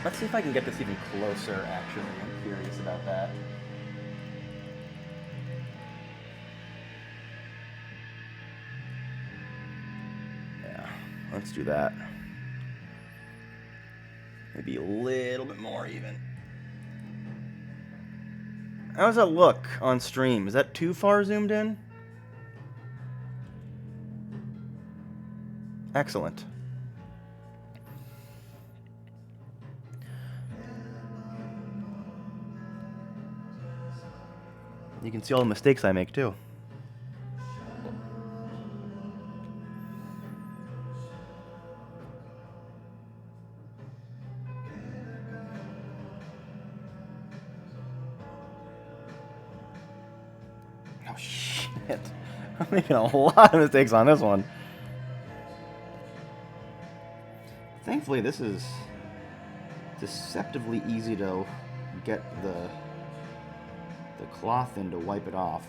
Let's see if I can get this even closer, actually. I'm curious about that. Yeah, let's do that. Maybe a little bit more even. How does that look on stream? Is that too far zoomed in? Excellent. You can see all the mistakes I make too. Oh shit. I'm making a lot of mistakes on this one. Thankfully this is deceptively easy to get the cloth in to wipe it off.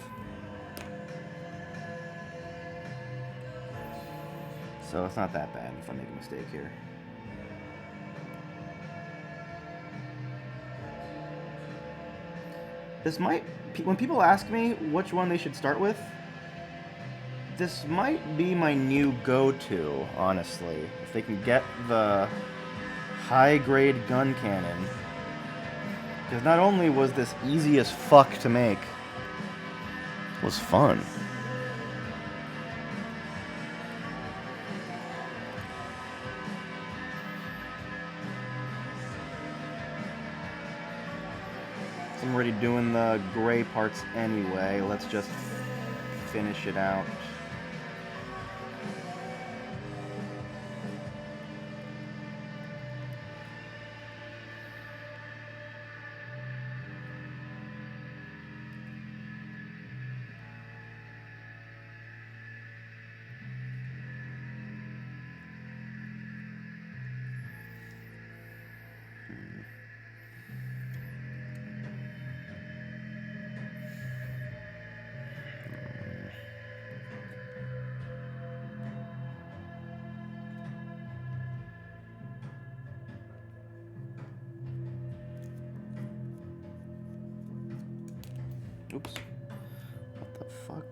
So it's not that bad if I make a mistake here. This might, when people ask me which one they should start with, this might be my new go-to, honestly. If they can get the high-grade Guncannon. Because not only was this easy as fuck to make, it was fun. I'm already doing the gray parts anyway. Let's just finish it out. Oops. What the fuck?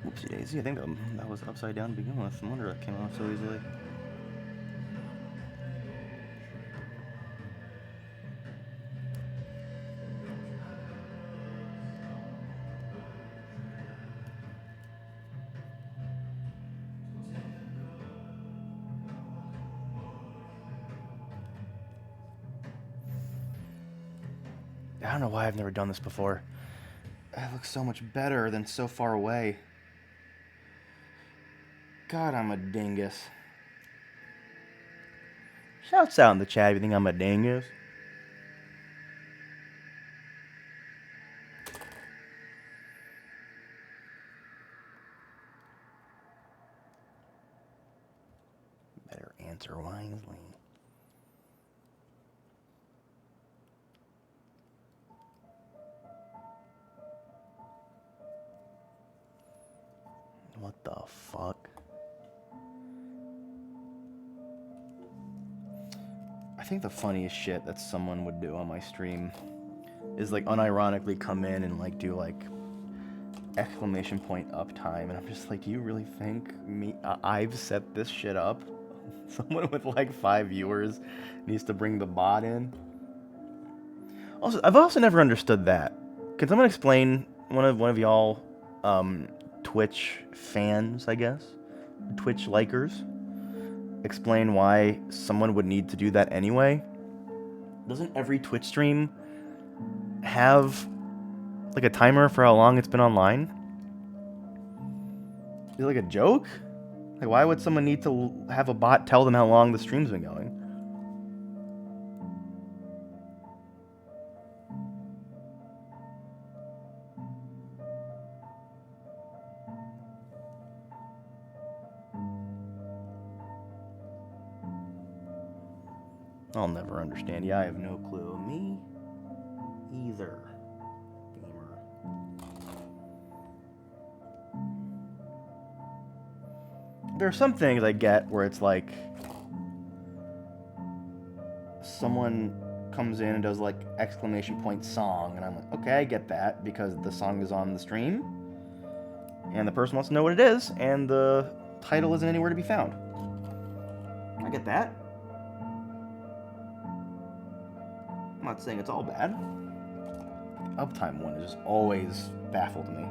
Oopsie daisy. I think that was upside down to begin with. No wonder that came off so easily. I don't know why I've never done this before. It looks so much better than so far away. God, I'm a dingus. Shouts out in the chat if you think I'm a dingus. Better answer wisely. What the fuck? I think the funniest shit that someone would do on my stream is like unironically come in and like do like exclamation point uptime, and I'm just like, do you really think I've set this shit up? Someone with like 5 viewers needs to bring the bot in. Also, I've also never understood that. Can someone explain, one of y'all Twitch fans, I guess, Twitch likers, explain why someone would need to do that anyway? Doesn't every Twitch stream have like a timer for how long it's been online? Is it like a joke? Like, why would someone need to have a bot tell them how long the stream's been going? I'll never understand. Yeah, I have no clue. Me either. Gamer. There are some things I get where it's like someone comes in and does like exclamation point song, and I'm like, okay, I get that because the song is on the stream and the person wants to know what it is and the title isn't anywhere to be found. I get that. I'm not saying it's all bad. Uptime one is just always baffled me.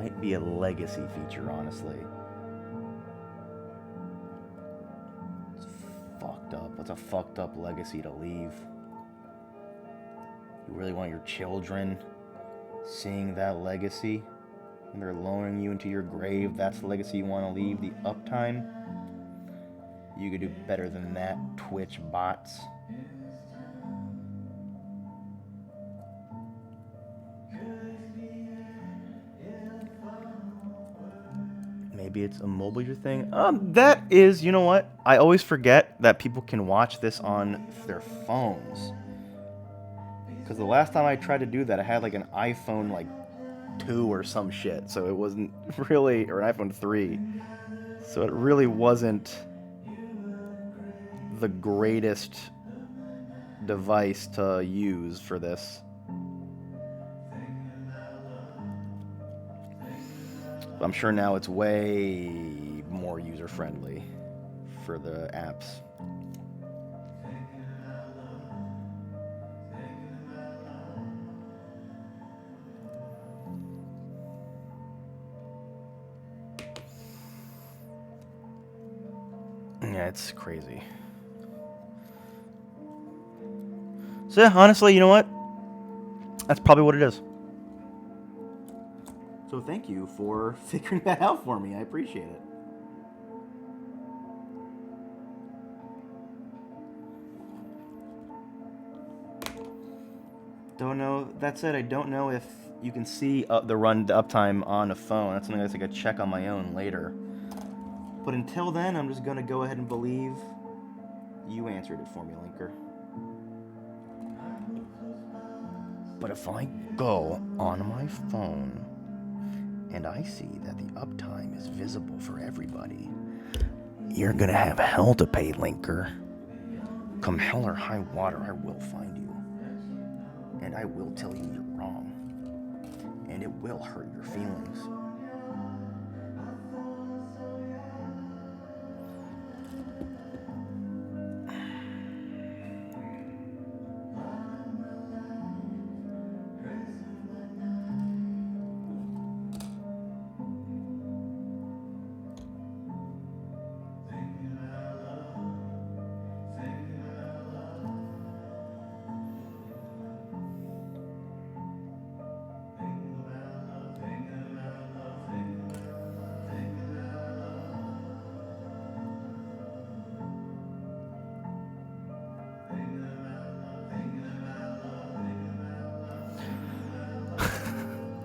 Might be a legacy feature, honestly. It's fucked up. That's a fucked up legacy to leave. You really want your children seeing that legacy? When they're lowering you into your grave, that's the legacy you want to leave? The uptime? You could do better than that, Twitch bots. Maybe it's a mobile user thing. That is, you know what? I always forget that people can watch this on their phones. Because the last time I tried to do that, I had like an iPhone like 2 or some shit. So it wasn't really, or an iPhone 3. So it really wasn't the greatest device to use for this. I'm sure now it's way more user-friendly for the apps. Yeah, it's crazy. So yeah, honestly, you know what? That's probably what it is. So thank you for figuring that out for me. I appreciate it. Don't know. That said, I don't know if you can see the uptime on a phone. That's something I gotta check on my own later. But until then, I'm just gonna go ahead and believe you answered it for me, Linker. But if I go on my phone and I see that the uptime is visible for everybody, you're gonna have hell to pay, Linker. Come hell or high water, I will find you. And I will tell you you're wrong. And it will hurt your feelings.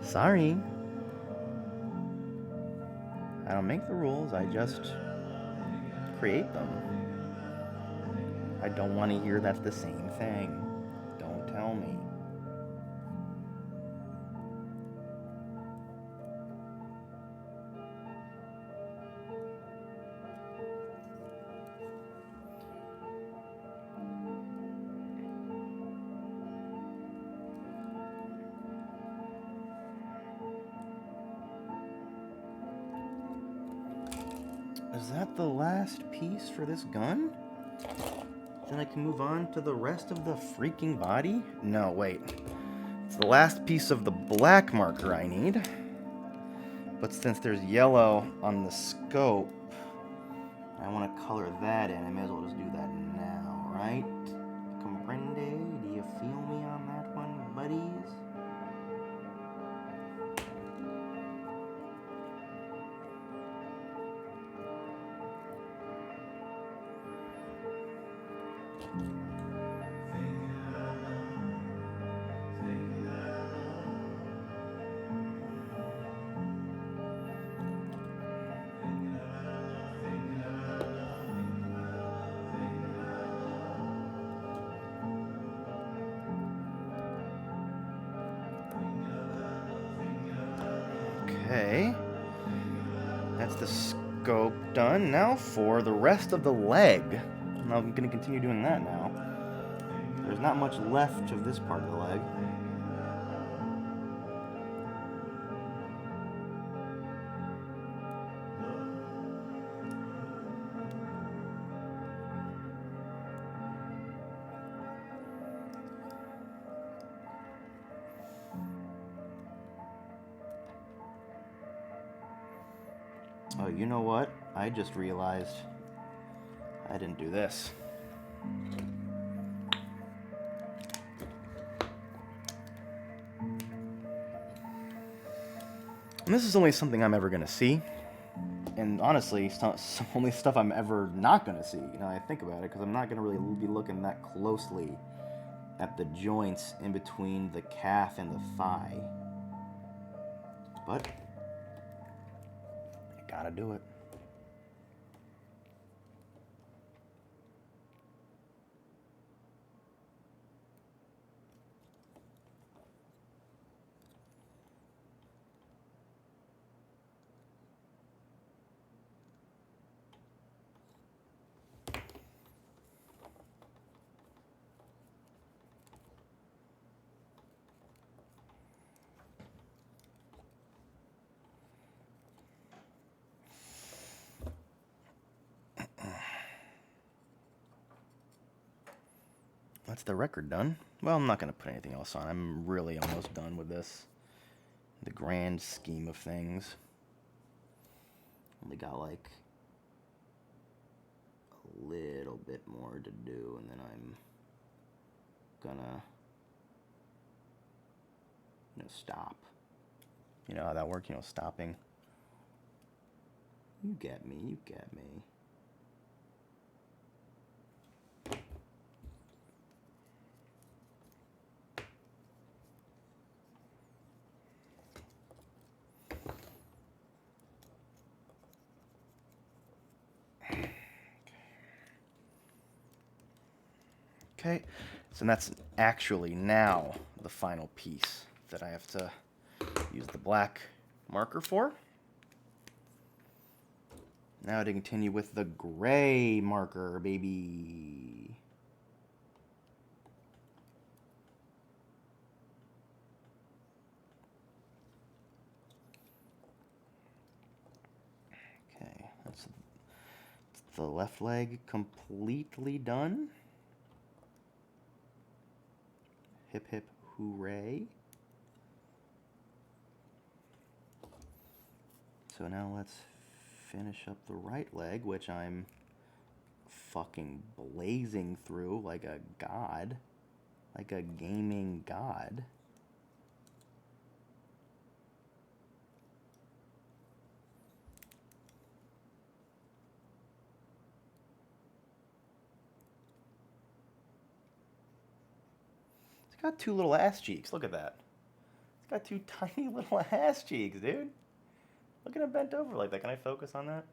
Sorry. I don't make the rules, I just create them. I don't want to hear that's the same thing. Don't tell me. is that the last piece for this gun? Then I can move on to the rest of the freaking body? No, wait. It's the last piece of the black marker I need. But since there's yellow on the scope, I want to color that in. I may as well just do that now, right? Comprende? Do you feel me on that one, buddies? Okay. That's the scope done. Now for the rest of the leg. And I'm going to continue doing that now. There's not much left of this part of the leg. Oh, you know what? I just realized I didn't do this. And this is only something I'm ever going to see. And honestly, it's only stuff I'm ever not going to see. You know, I think about it, because I'm not going to really be looking that closely at the joints in between the calf and the thigh. But I gotta do it. That's the record done. Well, I'm not going to put anything else on. I'm really almost done with this. The grand scheme of things. Only got like a little bit more to do, and then I'm gonna, stop. You know how that works, stopping. You get me, you get me. Okay, so that's actually now the final piece that I have to use the black marker for. Now to continue with the gray marker, baby. Okay, that's the left leg completely done. Hip hip hooray. So now let's finish up the right leg, which I'm fucking blazing through like a god. Like a gaming god. It's got two little ass cheeks. Look at that. It's got two tiny little ass cheeks, dude. Look at him bent over like that. Can I focus on that?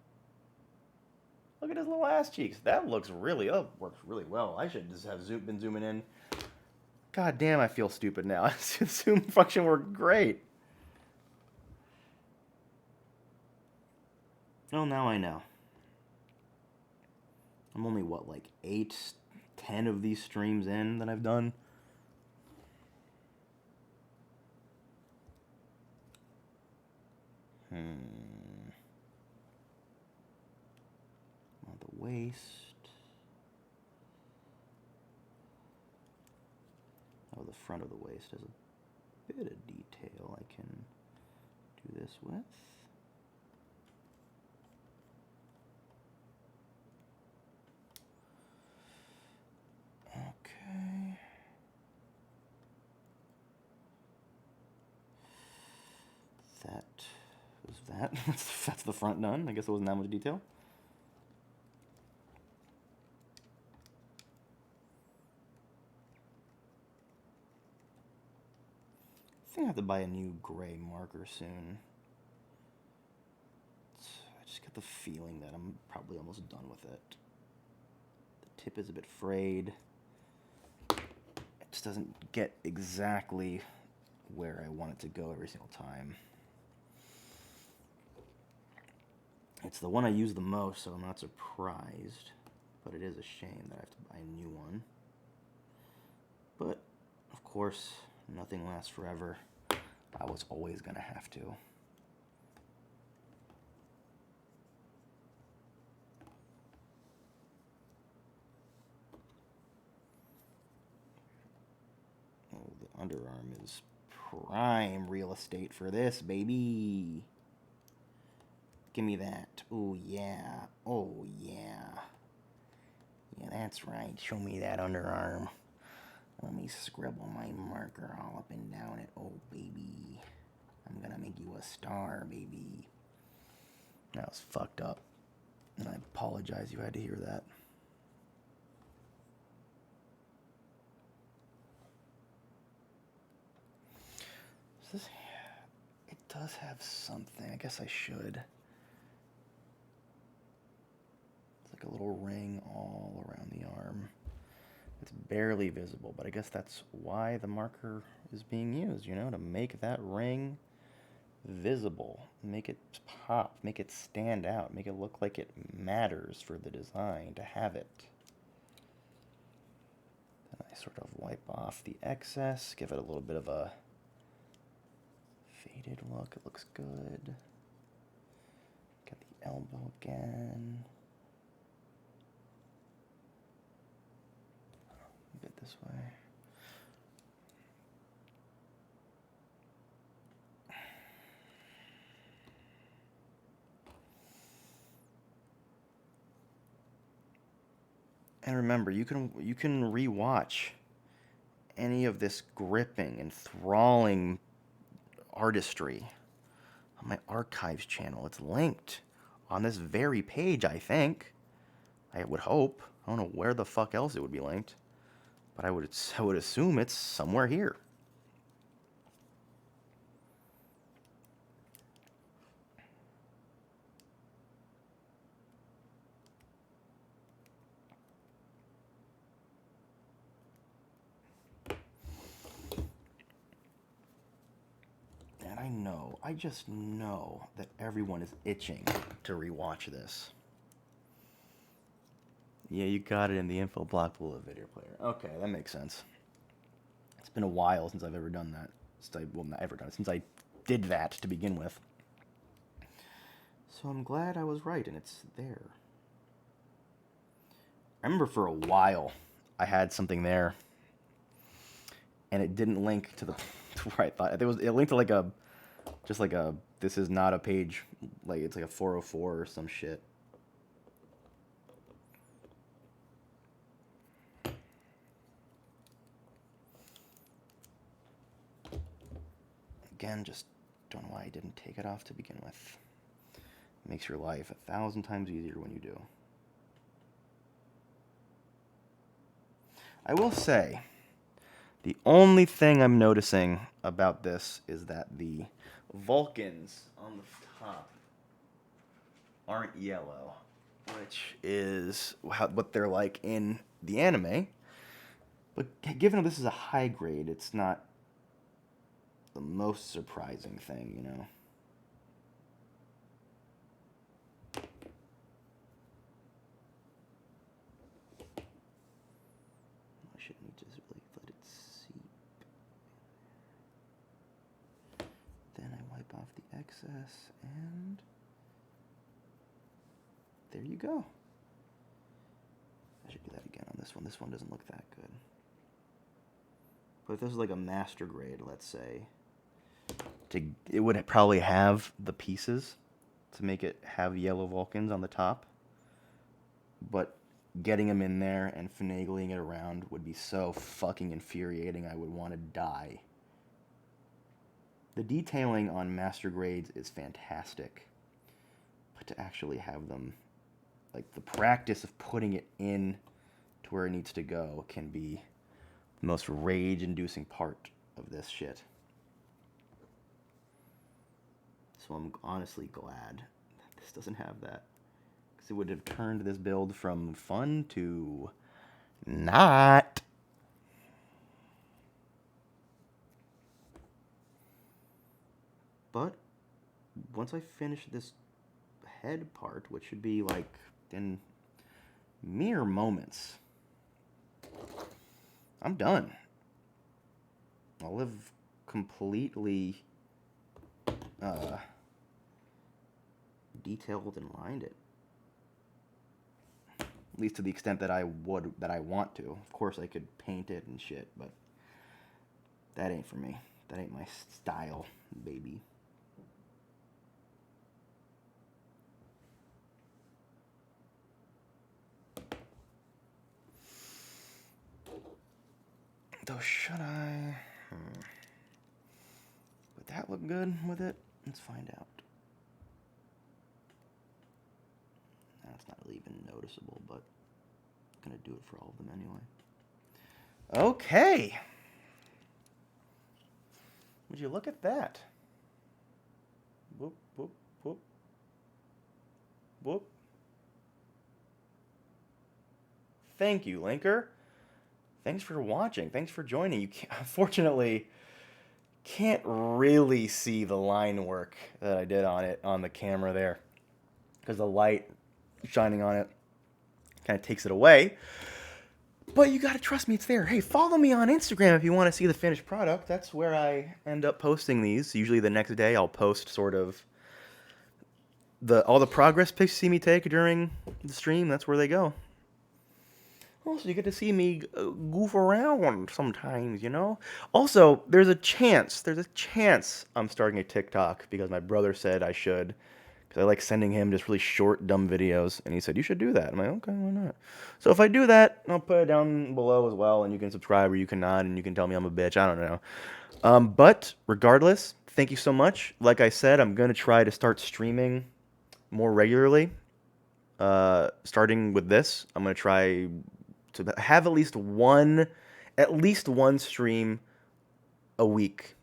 Look at his little ass cheeks. That looks really, works really well. I should just have been zooming in. God damn, I feel stupid now. Zoom function worked great. Well, now I know. I'm only, what, like 8, 10 of these streams in that I've done? waist. Oh, the front of the waist has a bit of detail I can do this with. Okay. That was that. That's the front done. I guess it wasn't that much detail. I think I have to buy a new gray marker soon. I just get the feeling that I'm probably almost done with it. The tip is a bit frayed. It just doesn't get exactly where I want it to go every single time. It's the one I use the most, so I'm not surprised. But it is a shame that I have to buy a new one. But, of course, nothing lasts forever. I was always gonna have to. Oh, the underarm is prime real estate for this, baby. Give me that. Oh, yeah. Oh, yeah. Yeah, that's right. Show me that underarm. Let me scribble my marker all up and down it. Oh, baby. I'm gonna make you a star, baby. That was fucked up. And I apologize you had to hear that. It does have something. I guess I should. It's like a little ring all around the arm. It's barely visible, but I guess that's why the marker is being used, you know, to make that ring visible, make it pop, make it stand out, make it look like it matters for the design to have it. Then I sort of wipe off the excess, give it a little bit of a faded look. It looks good. Get the elbow again. A bit this way. And remember, you can rewatch any of this gripping, enthralling artistry on my archives channel. It's linked on this very page, I think. I would hope. I don't know where the fuck else it would be linked, but I would assume it's somewhere here. And I just know that everyone is itching to rewatch this. Yeah, you got it in the info block below the video player. Okay, that makes sense. It's been a while since I've ever done that. Since I did that to begin with. So I'm glad I was right and it's there. I remember for a while I had something there and it didn't link to where I thought. It linked to this is not a page, like it's like a 404 or some shit. Again, just don't know why I didn't take it off to begin with. It makes your life 1,000 times easier when you do. I will say, the only thing I'm noticing about this is that the Vulcans on the top aren't yellow, which is what they're like in the anime. But given this is a high grade, it's not the most surprising thing, you know. I shouldn't need to really let it seep. Then I wipe off the excess, and there you go. This one doesn't look that good. But if this was like a master grade, let's say, it would probably have the pieces to make it have yellow Vulcans on the top. But getting them in there and finagling it around would be so fucking infuriating. I would want to die. The detailing on master grades is fantastic. But to actually have them, like the practice of putting it in to where it needs to go can be the most rage-inducing part of this shit. So I'm honestly glad that this doesn't have that. Because it would have turned this build from fun to not. But once I finish this head part, which should be like in mere moments, I'm done. I'll have completely detailed and lined it. At least to the extent that I want to. Of course I could paint it and shit, but that ain't for me. That ain't my style, baby. Though should I? Would that look good with it? Let's find out. That's not really even noticeable, but I'm gonna do it for all of them anyway. Okay. Would you look at that? Whoop, whoop, whoop. Whoop. Thank you, Linker. Thanks for watching. Thanks for joining. You unfortunately can't really see the line work that I did on it on the camera there, because the light shining on it kind of takes it away. But you gotta trust me, it's there. Hey, follow me on Instagram if you want to see the finished product. That's where I end up posting these. Usually the next day I'll post sort of all the progress pics you see me take during the stream. That's where they go. Also, you get to see me goof around sometimes, you know? Also, there's a chance I'm starting a TikTok because my brother said I should. Because I like sending him just really short, dumb videos. And he said, you should do that. I'm like, okay, why not? So if I do that, I'll put it down below as well. And you can subscribe or you can not. And you can tell me I'm a bitch. I don't know. But regardless, thank you so much. Like I said, I'm going to try to start streaming more regularly. Starting with this, I'm going to try to have at least one stream a week,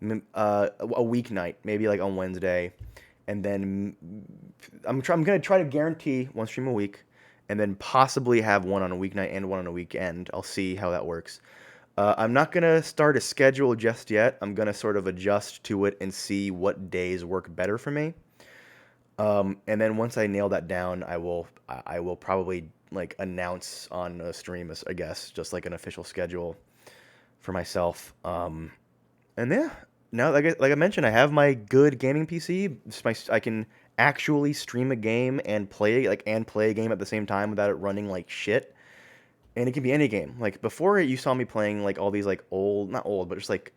a weeknight, maybe like on Wednesday, and then I'm gonna try to guarantee one stream a week, and then possibly have one on a weeknight and one on a weekend. I'll see how that works. I'm not gonna start a schedule just yet. I'm gonna sort of adjust to it and see what days work better for me. And then once I nail that down, I will probably like announce on a stream, I guess, just like an official schedule for myself. And yeah, now like I mentioned, I have my good gaming PC. I can actually stream a game and play a game at the same time without it running like shit. And it can be any game. Like before, you saw me playing like all these like not old, but just like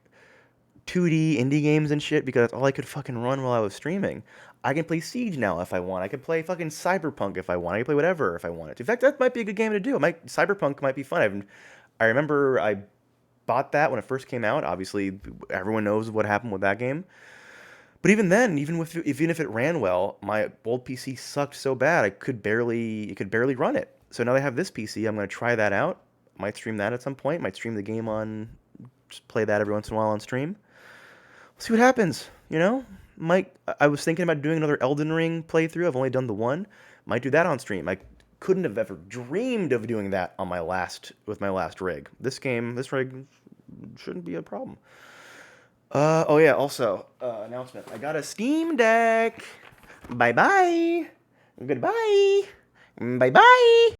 2D indie games and shit because that's all I could fucking run while I was streaming. I can play Siege now if I want. I can play fucking Cyberpunk if I want. I can play whatever if I wanted to. In fact, that might be a good game to do. Cyberpunk might be fun. I remember I bought that when it first came out. Obviously, everyone knows what happened with that game. But even then, even if it ran well, my old PC sucked so bad it could barely run it. So now I have this PC. I'm going to try that out. Might stream that at some point. Might stream the game just play that every once in a while on stream. We'll see what happens, you know? I was thinking about doing another Elden Ring playthrough. I've only done the one. Might do that on stream. I couldn't have ever dreamed of doing that on with my last rig. This rig shouldn't be a problem. Oh yeah, also, announcement. I got a Steam Deck. Bye-bye. Goodbye. Bye-bye.